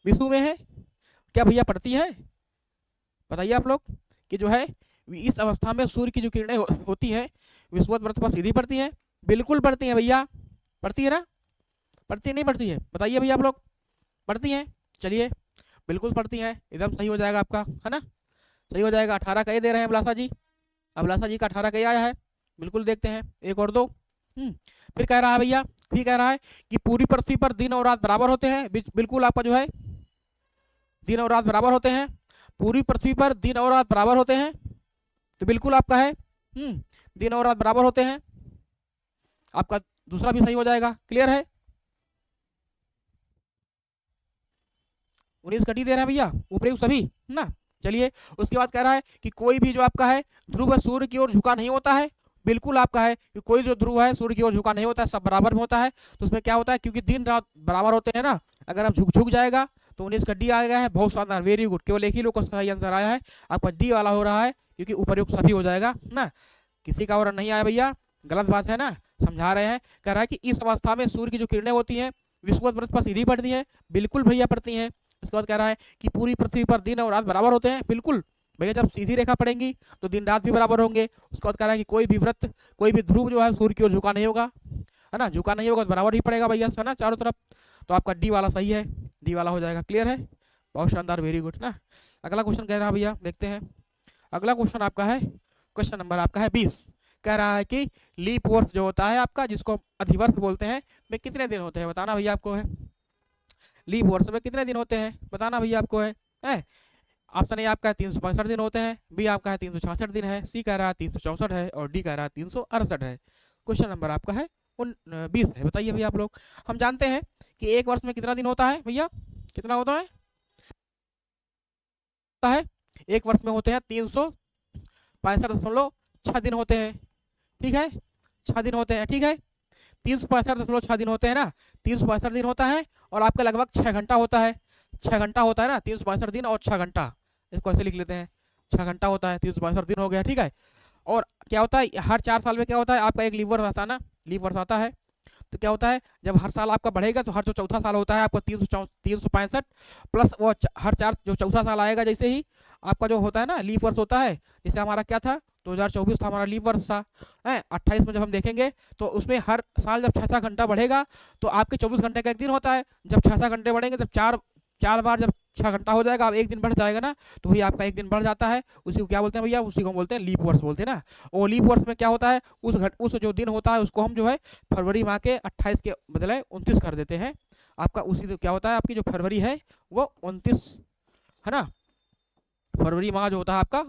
विषु में है क्या भैया, पड़ती है? बताइए आप लोग कि जो है इस अवस्था में सूर्य की जो किरणें होती हैं विषुवत वृत्त पर सीधी पड़ती हैं। बिल्कुल पड़ती हैं भैया, पड़ती है ना, पड़ती है नहीं पड़ती है, बताइए भैया आप लोग, पड़ती हैं। चलिए बिल्कुल पड़ती हैं, एकदम सही हो जाएगा आपका, है ना, सही हो जाएगा। 18 का ये दे रहे हैं अभिलाषा जी, अभिलाषा जी का 18 का ये आया है, बिल्कुल देखते हैं 1 और 2। फिर कह रहा है भैया, फिर कह रहा है कि पूरी पृथ्वी पर दिन और रात बराबर होते हैं। बिल्कुल आपका जो है दिन और रात बराबर होते हैं। पूरी पृथ्वी पर दिन और रात बराबर होते हैं, तो बिल्कुल आपका है दिन और रात बराबर होते हैं। आपका दूसरा भी सही हो जाएगा, क्लियर है। 19 का डी दे रहा है भैया, ऊपरी सभी ना। चलिए उसके बाद कह रहा है कि कोई भी जो आपका है ध्रुव सूर्य की ओर झुका नहीं होता है। बिल्कुल आपका है कि कोई जो ध्रुव है सूर्य की ओर झुका नहीं होता है, सब बराबर में होता है। तो उसमें क्या होता है, क्योंकि दिन रात बराबर होते हैं ना, अगर आप झुक जाएगा तो 19 का डी आ गया है, बहुत शानदार, वेरी गुड। केवल एक ही लोग का सही आंसर आया है, आपका डी वाला हो रहा है, क्योंकि उपयुक्त सभी हो जाएगा ना। किसी का और नहीं आया भैया, गलत बात है ना, समझा रहे हैं। कह रहा है कि इस अवस्था में सूर्य की जो किरणें होती हैं विषुवत वृत्त पर सीधी पड़ती है। बिल्कुल भैया पड़ती हैं। उसके बाद कह रहा है कि पूरी पृथ्वी पर दिन और रात बराबर होते हैं। बिल्कुल भैया, जब सीधी रेखा पड़ेंगी तो दिन रात भी बराबर होंगे। उसके बाद कह रहा है कि कोई भी वृत्त, कोई भी ध्रुव जो है सूर्य की ओर झुका नहीं होगा, है ना, झुका नहीं होगा तो बराबर ही पड़ेगा भैया, है ना, चारों तरफ। तो आपका डी वाला सही है, डी वाला हो जाएगा, क्लियर है, बहुत शानदार, वेरी गुड ना। अगला क्वेश्चन कह रहा है भैया, देखते हैं। अगला क्वेश्चन आपका है, क्वेश्चन नंबर आपका है 20। कह रहा है कि लीप वर्ष जो होता है आपका, जिसको अधिवर्ष बोलते हैं, में कितने दिन होते हैं, बताना भैया आपको है। लीप वर्ष में कितने दिन होते हैं, बताना भैया आपको है। ऑप्शन ए आपका है 365 दिन होते हैं। बी आपका है 366 दिन है। सी कह रहा है 364 है। और डी कह रहा है 368 है। क्वेश्चन नंबर आपका है 20 है। बताइए भैया आप लोग। हम जानते हैं कि एक वर्ष में कितना दिन होता है भैया, कितना होता है, एक वर्ष में होते हैं 365.6 दिन होते हैं, ठीक है, 6 दिन होते हैं, ठीक है, 365.6 दिन होते हैं ना, 365 दिन होता है। और आपका लगभग 6 घंटा होता है, 6 घंटा होता है ना, 365 दिन और 6 घंटा, इसको ऐसे लिख लेते हैं, 6 घंटा होता है, 365 दिन हो गया, ठीक है। और क्या होता है, हर 4 साल में क्या होता है आपका एक लीप वर्ष आता है ना, लीप वर्ष आता है। तो क्या होता है, जब हर साल आपका बढ़ेगा तो हर जो चौथा साल होता है आपका 365 प्लस वो हर 4 जो चौथा साल आएगा, जैसे ही आपका जो होता है ना लीप वर्ष होता है। जैसे हमारा क्या था, 2024 था हमारा लीप वर्ष था, 28 में जब हम देखेंगे तो उसमें हर साल जब 6 घंटा बढ़ेगा तो आपके 24 घंटे का एक दिन होता है। जब 6 घंटे बढ़ेंगे तब 4 बार जब 6 घंटा हो जाएगा, अब 1 दिन बढ़ जाएगा ना, तो वही आपका 1 दिन बढ़ जाता है। उसी को क्या बोलते हैं भैया, उसी को बोलते हैं लीप वर्ष बोलते हैं ना। और लीप वर्ष में क्या होता है, उस जो दिन होता है उसको हम जो है फरवरी माह के 28 के बदले 29 कर देते हैं। आपका उसी दिन क्या होता है, आपकी जो फरवरी है वो 29 है ना, फरवरी माह जो होता है आपका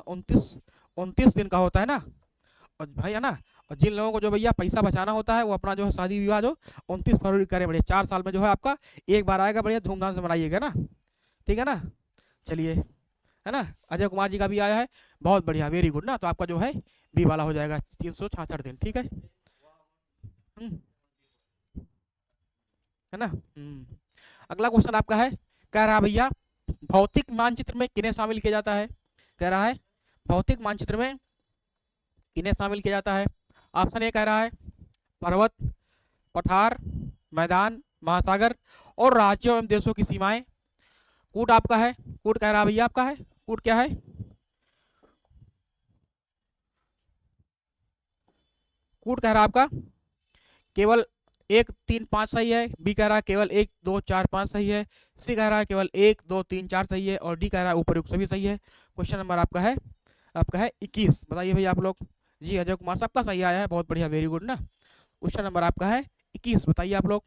29 दिन का होता है ना। और भाई है ना, और जिन लोगों को जो भैया पैसा बचाना होता है वो अपना जो है शादी विवाह जो 29 फरवरी करे बढ़िया, 4 साल में जो है आपका एक बार आएगा, बढ़िया धूमधाम से मनाइएगा ना, ठीक है ना। चलिए, है ना, अजय कुमार जी का भी आया है, बहुत बढ़िया, वेरी गुड ना। तो आपका जो है बी वाला हो जाएगा 366 दिन, ठीक है। है ना। अगला क्वेश्चन आपका है, कह रहा है भैया भौतिक मानचित्र में किन्हें शामिल किया जाता है। कह रहा है भौतिक मानचित्र में किन्हें शामिल किया जाता है। ऑप्शन ए कह रहा है पर्वत, पठार, मैदान, महासागर और राज्यों एवं देशों की सीमाएं। कूट आपका है, कूट कह रहा है भैया आपका है, कूट क्या है, कूट कह रहा है आपका केवल 1 3 5 सही है, बी कह रहा है केवल 1 2 4 5 सही है, सी कह रहा है केवल 1 2 3 4 सही है, और डी कह रहा है उपयुक्त सभी सही है। क्वेश्चन नंबर आपका है 21। बताइए भैया आप लोग। जी अजय कुमार साहब का सही आया है, बहुत बढ़िया, वेरी गुड ना। क्वेश्चन नंबर आपका है 21, बताइए आप लोग।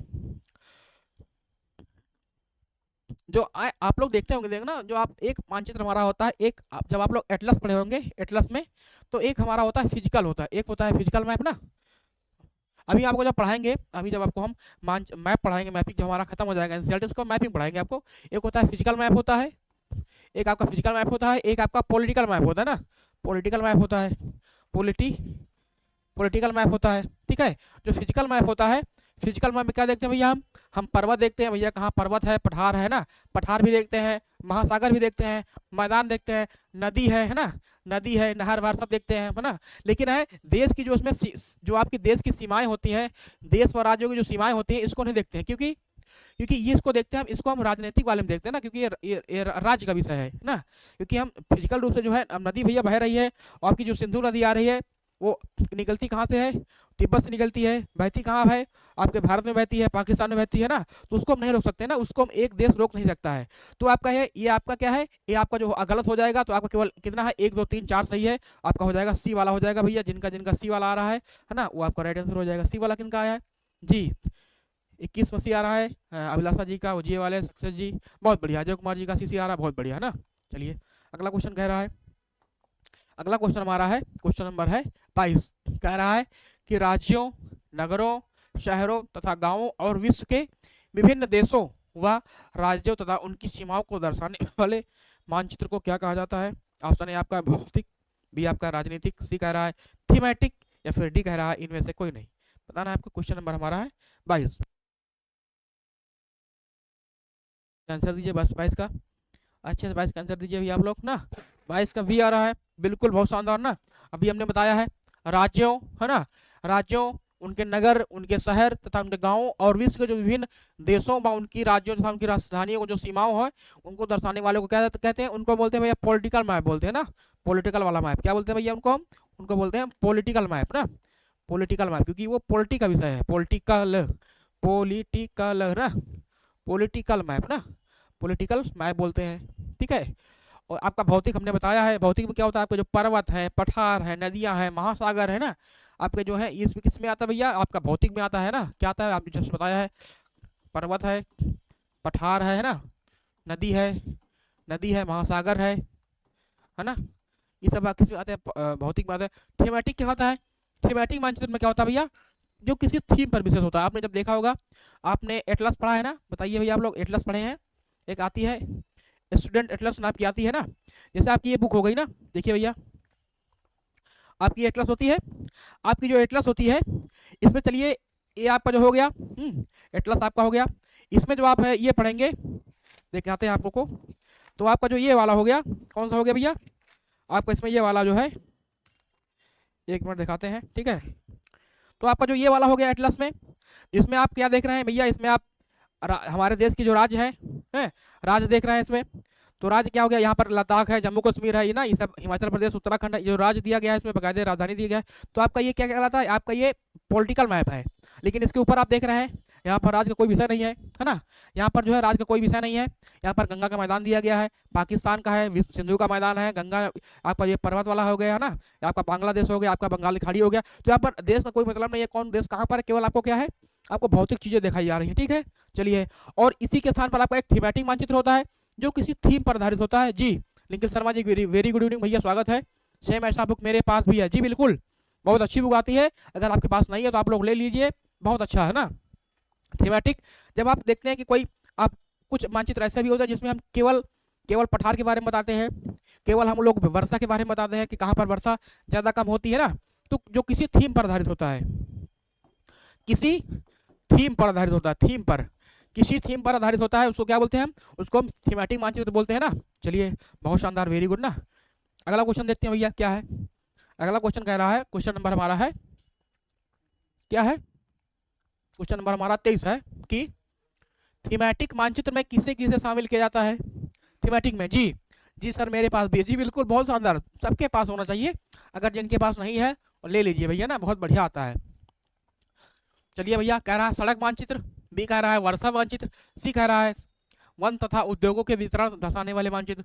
जो आप लोग देखते होंगे, देखना, जो आप एक मानचित्र हमारा होता है, एक जब आप लोग एटलस पढ़े होंगे, एटलस में तो एक हमारा होता है फिजिकल होता है, एक होता है फिजिकल मैप ना। अभी आपको जब पढ़ाएंगे, अभी जब आपको हम मैप पढ़ाएंगे, मैपिंग जब हमारा खत्म हो जाएगा एनसीईआरटी, उसको मैपिंग पढ़ाएंगे आपको। एक होता है फिजिकल मैप होता है, एक आपका फिजिकल मैप होता है, एक आपका पॉलिटिकल मैप होता है ना, पॉलिटिकल मैप होता है, पॉलिटिकल मैप होता है, ठीक है। जो फिजिकल मैप होता है, फिजिकल मैप में क्या देखते हैं भैया, हम पर्वत देखते हैं भैया, कहाँ पर्वत है, पठार है ना, पठार भी देखते हैं, महासागर भी देखते हैं, मैदान देखते हैं, नदी है ना, नदी है, नहर वहर सब देखते हैं, है ना। लेकिन है देश की जो उसमें जो आपकी देश की सीमाएं होती हैं, देश व राज्यों की जो सीमाएं होती हैं, इसको नहीं देखते हैं, क्योंकि ये इसको देखते हैं हम, इसको हम राजनीतिक वाले में देखते हैं ना, क्योंकि ये राज्य का विषय है ना। क्योंकि हम फिजिकल रूप से जो है, अब नदी भैया बह रही है, और आपकी जो सिंधु नदी आ रही है वो निकलती कहाँ से है, तिब्बत से निकलती है, बहती कहाँ है, आपके भारत में बहती है, पाकिस्तान में बहती है ना, तो उसको हम नहीं रोक सकते ना, उसको हम एक देश रोक नहीं सकता है। तो आपका ये आपका क्या है, ये आपका जो गलत हो जाएगा, तो आपका केवल कितना है, 1 2 3 4 सही है, आपका हो जाएगा सी वाला हो जाएगा भैया, जिनका जिनका सी वाला आ रहा है ना, वो आपका राइट आंसर हो जाएगा। सी वाला किनका आया है जी, 21 में सी आ रहा है, अभिलाषा जी का, जी वाले सक्सेस जी, बहुत बढ़िया, अजय कुमार जी का सी आ रहा है, बहुत बढ़िया है ना। चलिए अगला क्वेश्चन कह रहा है, अगला क्वेश्चन हमारा है क्वेश्चन नंबर है 22। कह रहा है कि राज्यों, नगरों, शहरों तथा गांवों और विश्व के विभिन्न देशों व राज्यों तथा उनकी सीमाओं को दर्शाने वाले मानचित्र को क्या कहा जाता है। ऑप्शन ए आपका भौतिक, बी आपका राजनीतिक, सी कह रहा है थीमेटिक, या फिर डी कह रहा है इनमें से कोई नहीं। बताना है आपको। क्वेश्चन नंबर हमारा है 22, आंसर दीजिए बस 22 का। अच्छे से 22 का आंसर दीजिए अभी आप लोग ना। 22 का बी आ रहा है, बिल्कुल, बहुत शानदार ना। अभी हमने बताया है राज्यों, है ना, राज्यों, उनके नगर, उनके शहर तथा उनके गांव और विश्व के जो विभिन्न देशों व उनकी राज्यों तथा उनकी राजधानियों को जो सीमाओं है उनको दर्शाने वाले को क्या कहते हैं, उनको बोलते हैं भैया पॉलिटिकल मैप बोलते हैं ना। पॉलिटिकल वाला मैप क्या बोलते हैं भैया उनको, हम उनको बोलते हैं पॉलिटिकल मैप ना, पॉलिटिकल मैप, क्योंकि वो पॉलिटी का विषय है, पॉलिटिकल, पॉलिटिकल ना, पॉलिटिकल मैप ना, पॉलिटिकल मैप बोलते हैं, ठीक है। और आपका भौतिक हमने बताया है, भौतिक में क्या होता है, आपके जो पर्वत है, पठार है, नदियां हैं, महासागर है ना, आपके जो है इसमें किस में आता है भैया, आपका भौतिक में आता है ना। क्या आता है, आपने जैसे बताया है, पर्वत है, पठार है ना, नदी है, महासागर है ना, ये सब किस में आते हैं, भौतिक में आते हैं। थीमेटिक क्या होता है, थीमेटिक मानचित्र में क्या होता है भैया, जो किसी थीम पर विशेष होता है। आपने जब देखा होगा, आपने एटलस पढ़ा है ना, बताइए भैया आप लोग एटलस पढ़े हैं, एक आती है स्टूडेंट एटलस नाम की आती है ना। जैसे आपकी ये बुक हो गई ना, देखिए भैया आपकी एटलस होती है, आपकी जो एटलस होती है इसमें, चलिए ये आपका जो हो गया एटलस आपका हो गया। इसमें जो आप है ये पढ़ेंगे, देख आते हैं आप लोग को, तो आपका जो ये वाला हो गया, कौन सा हो गया भैया, आपका इसमें ये वाला जो है, एक मिनट दिखाते हैं, ठीक है। तो आपका जो ये वाला हो गया एटलस में, जिसमें आप क्या देख रहे हैं भैया, इसमें आप हमारे देश की जो राज्य है राज्य देख रहे हैं इसमें। तो राज्य क्या हो गया, यहाँ पर लद्दाख है, जम्मू कश्मीर है, ये ना, ये सब हिमाचल प्रदेश, उत्तराखंड है, जो राज्य दिया गया है इसमें बकायदे राजधानी दी गया है। तो आपका ये क्या कहलाता है, आपका ये पॉलिटिकल मैप है। लेकिन इसके ऊपर आप देख रहे हैं यहाँ पर राज्य का कोई विषय नहीं है ना। यहाँ पर जो है राज्य का कोई विषय नहीं है। यहाँ पर गंगा का मैदान दिया गया है, पाकिस्तान का है, सिंधु का मैदान है, गंगा आपका ये पर्वत वाला हो गया है ना, ये आपका बांग्लादेश हो गया, आपका बंगाल की खाड़ी हो गया। तो यहाँ पर देश का कोई मतलब नहीं है, कौन देश कहाँ पर है, केवल आपको क्या है, आपको भौतिक चीजें दिखाई जा रही है। ठीक है, चलिए। और इसी के स्थान पर आपका एक थीमेटिक मानचित्र होता है जो किसी थीम पर आधारित होता है। जी Nikhil Sharma ji, very good evening भैया, स्वागत है। सेम ऐसा बुक मेरे पास भी है जी, बिल्कुल बहुत अच्छी बुक आती है। अगर आपके पास नहीं है तो आप लोग ले लीजिए, बहुत अच्छा है ना। थीमेटिक, जब आप देखते हैं कि कोई आप कुछ मानचित्र ऐसा भी होता है जिसमें हम केवल पठार के बारे में बताते हैं, केवल हम लोग वर्षा के बारे में बताते हैं कि कहाँ पर वर्षा ज्यादा कम होती है ना, तो जो किसी थीम पर आधारित होता है, किसी थीम पर आधारित होता है, थीम पर, किसी थीम पर आधारित होता है, उसको क्या बोलते हैं हम, उसको हम थीमेटिक मानचित्र बोलते हैं ना। चलिए बहुत शानदार, वेरी गुड ना। अगला क्वेश्चन देखते हैं भैया क्या है। अगला क्वेश्चन कह रहा है, क्वेश्चन नंबर हमारा है क्या है, क्वेश्चन नंबर हमारा 23 है कि थीमेटिक मानचित्र में किसे किसे शामिल किया जाता है थीमेटिक में। जी जी सर, मेरे पास भी है जी, बिल्कुल बहुत शानदार, सबके पास होना चाहिए। अगर जिनके पास नहीं है ले लीजिए भैया ना, बहुत बढ़िया आता है। चलिए भैया, कह रहा है सड़क मानचित्र, बी कह रहा है वर्षा मानचित्र, सी कह रहा है वन तथा उद्योगों के वितरण दर्शाने वाले मानचित्र,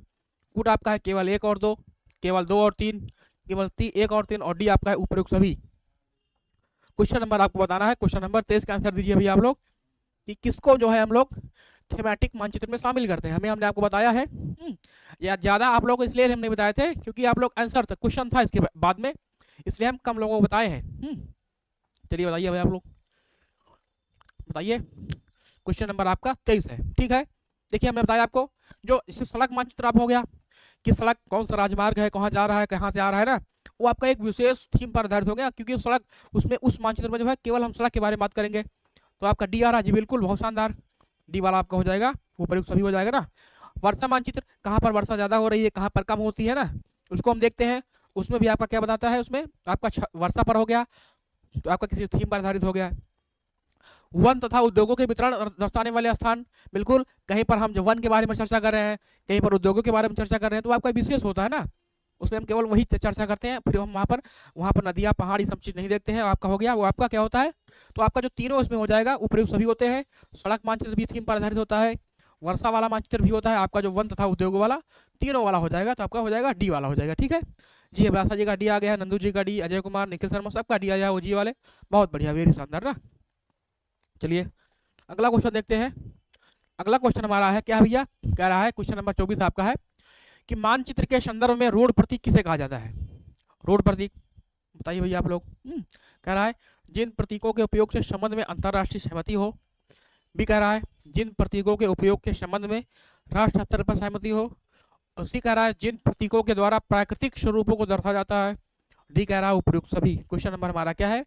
कूट आपका है केवल 1 और 2, केवल 2 और 3, केवल 1 और 3, और डी आपका है उपयुक्त सभी। क्वेश्चन नंबर आपको बताना है, क्वेश्चन नंबर 23 का आंसर दीजिए भैया आप लोग कि किसको जो है हम लोग थीमेटिक मानचित्र में शामिल करते हैं। हमने आपको बताया है, या ज्यादा आप लोग इसलिए हम नहीं बताए थे क्योंकि आप लोग आंसर था, क्वेश्चन था इसके बाद में, इसलिए हम कम लोगों को बताए हैं। चलिए बताइए भाई, आप लोग बताइए। क्वेश्चन नंबर आपका 23 है, ठीक है। देखिए हमने बताया आपको, जो इसे सड़क मानचित्र आप हो गया कि सड़क कौन सा राजमार्ग है, कहाँ जा रहा है, कहाँ से आ रहा है ना, वो आपका एक विशेष थीम पर आधारित हो गया, क्योंकि सड़क उसमें उस मानचित्र में जो है केवल हम सड़क के बारे में बात करेंगे। तो आपका डी आ रहा है जी, बिल्कुल बहुत शानदार, डी वाला आपका हो जाएगा, उपयुक्त सभी हो जाएगा ना। वर्षा मानचित्र, कहाँ पर वर्षा ज्यादा हो रही है, कहाँ पर कम होती है ना, उसको हम देखते हैं। उसमें भी आपका क्या बताता है, उसमें आपका वर्षा पर हो गया, तो आपका किसी थीम पर आधारित हो गया। वन तथा उद्योगों के वितरण दर्शाने वाले स्थान, बिल्कुल कहीं पर हम जो वन के बारे में चर्चा कर रहे हैं, कहीं पर उद्योगों के बारे में चर्चा कर रहे हैं, तो आपका विशेष होता है ना, उसमें हम केवल वही चर्चा करते हैं, फिर हम वहाँ पर नदियाँ पहाड़ ये सब चीज़ नहीं देखते हैं। आपका हो गया, वो आपका क्या होता है, तो आपका जो तीनों इसमें हो जाएगा, उपयुक्त सभी होते हैं। सड़क मानचित्र भी थीम पर आधारित होता है, वर्षा वाला मानचित्र भी होता है, आपका जो वन तथा उद्योग वाला, तीनों वाला हो जाएगा, तो आपका हो जाएगा डी वाला हो जाएगा। ठीक है जी, अभिलाषा जी का डी आ गया, नंदू जी का डी, अजय कुमार, निखिल शर्मा, सबका डी आया, वो जी वाले, बहुत बढ़िया, वेरी शानदार ना। चलिए अगला क्वेश्चन देखते हैं। अगला क्वेश्चन हमारा है क्या भैया, कह रहा है क्वेश्चन नंबर 24 आपका है कि मानचित्र के संदर्भ में रोड प्रतीक किसे कहा जाता है। रोड प्रतीक बताइए भैया आप लोग। कह रहा है जिन प्रतीकों के उपयोग से संबंध में अंतरराष्ट्रीय सहमति हो, भी कह रहा है जिन प्रतीकों के उपयोग के संबंध में राष्ट्र स्तर पर सहमति हो, और सी कह रहा है जिन प्रतीकों के द्वारा प्राकृतिक स्वरूपों को दर्शाया जाता है, डी कह रहा है उपयुक्त सभी। क्वेश्चन नंबर हमारा क्या है,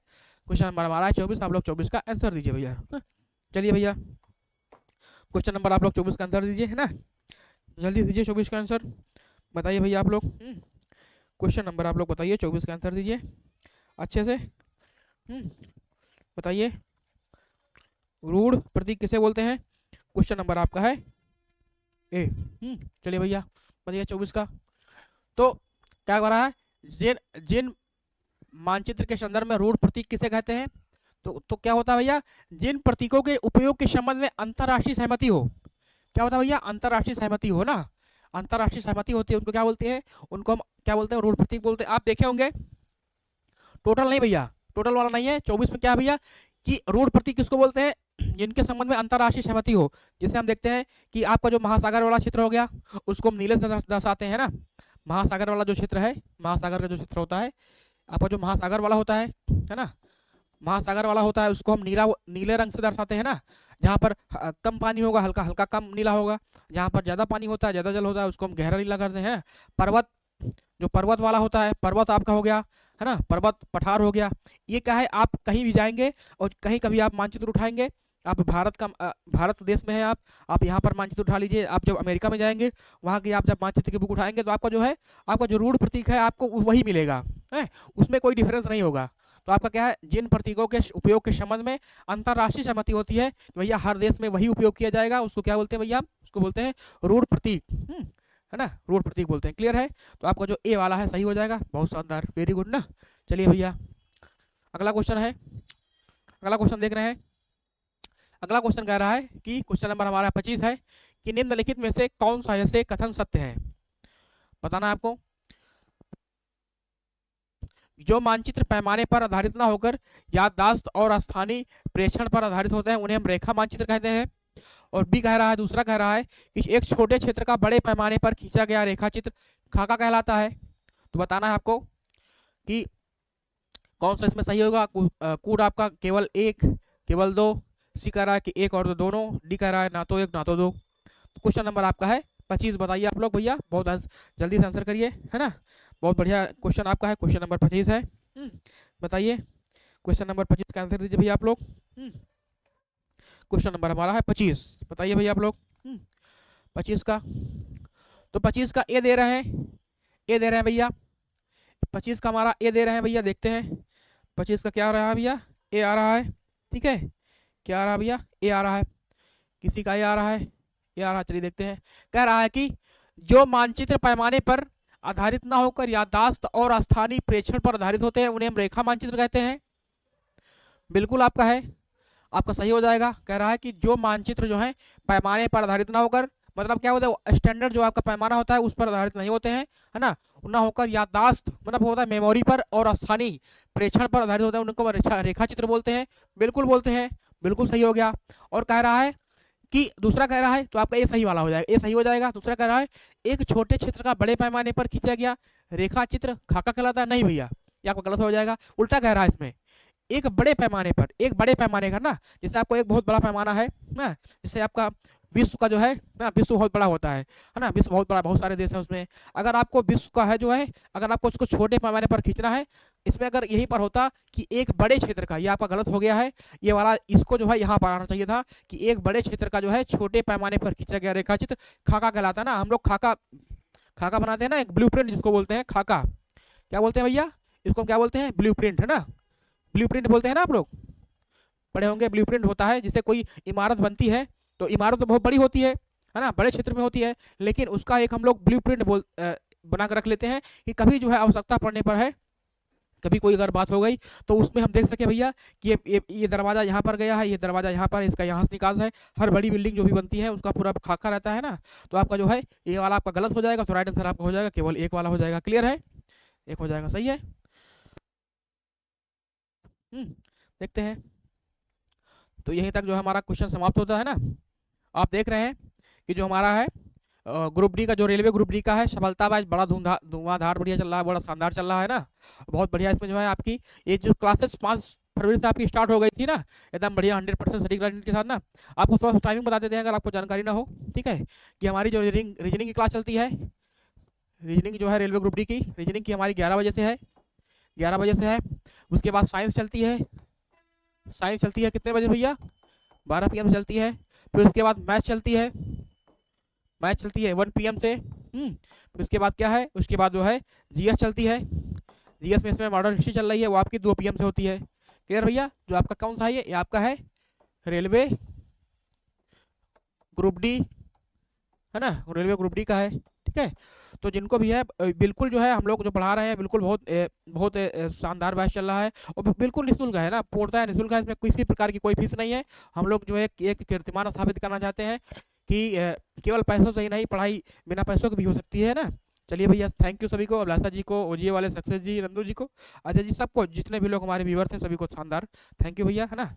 क्वेश्चन नंबर हमारा है 24, आप लोग 24 का आंसर दीजिए भैया। चलिए भैया, क्वेश्चन नंबर आप लोग 24 का आंसर दीजिए, है ना, जल्दी दीजिए 24 का आंसर, बताइए भैया आप लोग। क्वेश्चन नंबर आप लोग बताइए, 24 का आंसर दीजिए अच्छे से, बताइए। रूढ़ प्रतीक किसे बोलते हैं, क्वेश्चन नंबर आपका है ए। चलिए भैया बताइए 24 का। तो क्या हो रहा है, जिन मानचित्र के संदर्भ में रूढ़ प्रतीक किसे कहते हैं, तो क्या होता है भैया, जिन प्रतीकों के उपयोग के संबंध में अंतरराष्ट्रीय सहमति हो। क्या होता है भैया, अंतरराष्ट्रीय सहमति हो ना, अंतरराष्ट्रीय सहमति होती है, उनको क्या बोलते हैं, उनको हम क्या बोलते हैं, रूढ़ प्रतीक बोलते हैं। आप देखे होंगे, टोटल नहीं भैया, टोटल वाला नहीं है, 24 में क्या है भैया कि रूढ़ प्रतीक किसको बोलते हैं, जिनके संबंध में अंतरराष्ट्रीय सहमति हो। जैसे हम देखते हैं कि आपका जो महासागर वाला क्षेत्र हो गया, उसको हम नीले से दर्शाते हैं ना, महासागर वाला जो क्षेत्र है, महासागर का जो क्षेत्र होता है, आपका जो महासागर वाला होता है ना, महासागर वाला होता है, उसको हम नीले रंग से दर्शाते हैं ना। जहाँ पर कम पानी होगा, हल्का हल्का कम नीला होगा, जहाँ पर ज्यादा पानी होता है, ज्यादा जल होता है, उसको हम गहरा नीला करते हैं। पर्वत, जो पर्वत वाला होता है, पर्वत आपका हो गया, है ना, पर्वत पठार हो गया। ये क्या है, आप कहीं भी जाएंगे और कहीं कभी आप मानचित्र उठाएंगे, आप भारत देश में है, आप यहाँ पर मानचित्र उठा लीजिए, आप जब अमेरिका में जाएंगे, वहाँ की आप जब मानचित्र की बुक उठाएंगे, तो आपका जो है, आपका जो रूढ़ प्रतीक है आपको वही मिलेगा, है, उसमें कोई डिफरेंस नहीं होगा। तो आपका क्या है, जिन प्रतीकों के उपयोग के संबंध में अंतरराष्ट्रीय सहमति होती है, भैया हर देश में वही उपयोग किया जाएगा, उसको क्या बोलते हैं भैया, उसको बोलते हैं रूढ़ प्रतीक, है ना, रूढ़ प्रतीक बोलते हैं। क्लियर है, तो आपका जो ए वाला है सही हो जाएगा, बहुत शानदार, वेरी गुड ना। चलिए भैया अगला क्वेश्चन है, अगला क्वेश्चन देख रहे हैं। अगला क्वेश्चन कह रहा है कि क्वेश्चन नंबर हमारा 25 है कि निम्नलिखित में से कौन सा ऐसे कथन सत्य है, बताना है आपको। जो मानचित्र पैमाने पर आधारित ना होकर याददाश्त और स्थानीय प्रेक्षण पर आधारित होते हैं उन्हें हम रेखा मानचित्र कहते हैं। और बी कह रहा है, दूसरा कह रहा है कि एक छोटे क्षेत्र का बड़े पैमाने पर खींचा गया रेखा चित्र खाका कहलाता है। तो बताना है आपको कि कौन सा इसमें सही होगा। कूट आपका केवल एक, केवल दो, सी कह रहा है कि एक और दो दोनों, डी कह रहा है ना तो एक ना तो दो। क्वेश्चन नंबर आपका है 25, बताइए आप लोग भैया, बहुत जल्दी से आंसर करिए, है ना। बहुत बढ़िया क्वेश्चन आपका है, क्वेश्चन नंबर 25 है। बताइए क्वेश्चन नंबर 25 का आंसर दीजिए भैया आप लोग। क्वेश्चन नंबर हमारा है 25, बताइए भैया आप लोग 25 का। तो 25 का ए दे रहे हैं, ए दे रहे हैं भैया, 25 का हमारा ए दे रहे हैं भैया। देखते हैं 25 का क्या आ रहा है भैया, ए आ रहा है, ठीक है। क्या आ रहा है भैया, ए आ रहा है, किसी का ए आ रहा है, ए आ रहा है। चलिए देखते हैं। कह रहा है कि जो मानचित्र पैमाने पर आधारित ना होकर याददाश्त और स्थानीय प्रेक्षण पर आधारित होते हैं उन्हें हम रेखा मानचित्र कहते हैं। बिल्कुल आपका है, आपका सही हो जाएगा। कह रहा है कि जो मानचित्र जो है पैमाने पर आधारित ना होकर, मतलब क्या होता है, स्टैंडर्ड जो आपका पैमाना होता है उस पर आधारित नहीं होते हैं, है ना, ना होकर याददाश्त मतलब होता है मेमोरी पर और स्थानीय प्रेक्षण पर आधारित होता है, उनको रेखा चित्र बोलते हैं। बिल्कुल बोलते हैं, बिल्कुल सही हो गया। और कह रहा है कि दूसरा कह रहा है, तो आपका ये सही वाला हो जाएगा, ये सही हो जाएगा। दूसरा कह रहा है एक छोटे क्षेत्र का बड़े पैमाने पर खींचा गया रेखा चित्र खाका कहलाता है। नहीं भैया, ये आपका गलत हो जाएगा, उल्टा कह रहा है इसमें। एक बड़े पैमाने पर, एक बड़े पैमाने का ना, जैसे आपको एक बहुत बड़ा पैमाना है ना, जैसे आपका विश्व का जो है ना, विश्व बहुत बड़ा होता है ना, विश्व बहुत बड़ा, बहुत सारे देश हैं उसमें। अगर आपको विश्व का है जो है, अगर आपको उसको छोटे पैमाने पर खींचना है, इसमें अगर यहीं पर होता कि एक बड़े क्षेत्र का, ये आपका गलत हो गया है, ये वाला इसको जो है यहाँ पर आना चाहिए था कि एक बड़े क्षेत्र का जो है छोटे पैमाने पर खींचा गया रेखा चित्र खाका कहलाता है ना। हम लोग खाका, खाका बनाते हैं ना, एक ब्लूप्रिंट जिसको बोलते हैं खाका, क्या बोलते हैं भैया इसको, क्या बोलते हैं, ब्लूप्रिंट, है ना, ब्लूप्रिंट बोलते हैं ना, आप लोग पढ़े होंगे। ब्लूप्रिंट होता है जिससे कोई इमारत बनती है, तो इमारत तो बहुत बड़ी होती है ना, बड़े क्षेत्र में होती है, लेकिन उसका एक हम लोग ब्लूप्रिंट बना कर रख लेते हैं कि कभी जो है आवश्यकता पड़ने पर है, कभी कोई अगर बात हो गई तो उसमें हम देख सके भैया कि ये दरवाजा यहाँ पर गया है, ये दरवाजा यहाँ पर, इसका यहाँ से निकाल है। हर बड़ी बिल्डिंग जो भी बनती है उसका पूरा खाका रहता है ना। तो आपका जो है ये वाला आपका गलत हो जाएगा, तो राइट आंसर आपका हो जाएगा केवल एक वाला हो जाएगा। क्लियर है, एक हो जाएगा, सही है। देखते हैं। तो यहीं तक जो हमारा क्वेश्चन समाप्त होता है ना। आप देख रहे हैं कि जो हमारा है ग्रुप डी का, जो रेलवे ग्रुप डी का है, सफलताबाज बड़ा धुआंधार बढ़िया चल रहा है, बड़ा शानदार चल रहा है ना, बहुत बढ़िया। इसमें जो है आपकी ये जो क्लासेस 5 फरवरी से आपकी स्टार्ट हो गई थी ना, एकदम बढ़िया 100% सटीक के साथ ना। आपको थोड़ा सा टाइमिंग बता देते हैं अगर आपको जानकारी ना हो, ठीक है, कि हमारी जो रीजनिंग की क्लास चलती है, रीजनिंग जो है रेलवे ग्रुप डी की रीजनिंग की हमारी 11 बजे से है, 11 बजे से है। उसके बाद साइंस चलती है, साइंस चलती है कितने बजे भैया, 12 PM से चलती है। फिर उसके बाद मैथ चलती है, मैथ चलती है 1 PM से। फिर उसके बाद क्या है, उसके बाद जो है जीएस चलती है, जीएस में इसमें मॉडर्न हिस्ट्री चल रही है, वो आपकी 2 PM से होती है। क्लियर भैया, जो आपका कौन सा है, ये आपका है रेलवे ग्रुप डी, है ना, रेलवे ग्रुप डी का है, ठीक है। तो जिनको भी है बिल्कुल जो है हम लोग जो पढ़ा रहे हैं बिल्कुल बहुत शानदार बैच चल रहा है, और बिल्कुल निःशुल्क है ना, पूर्णतः निःशुल्क है, इसमें किसी प्रकार की कोई फीस नहीं है। हम लोग जो है एक कीर्तिमान स्थापित करना चाहते हैं कि केवल पैसों से ही नहीं, पढ़ाई बिना पैसों की भी हो सकती है ना। चलिए भैया, थैंक यू सभी को, अभिलाषा जी को, ओजीए वाले सक्सेस जी, नंदू जी को, अजय जी, सबको, जितने भी लोग हमारे व्यूअर्स हैं सभी को शानदार थैंक यू भैया, है ना।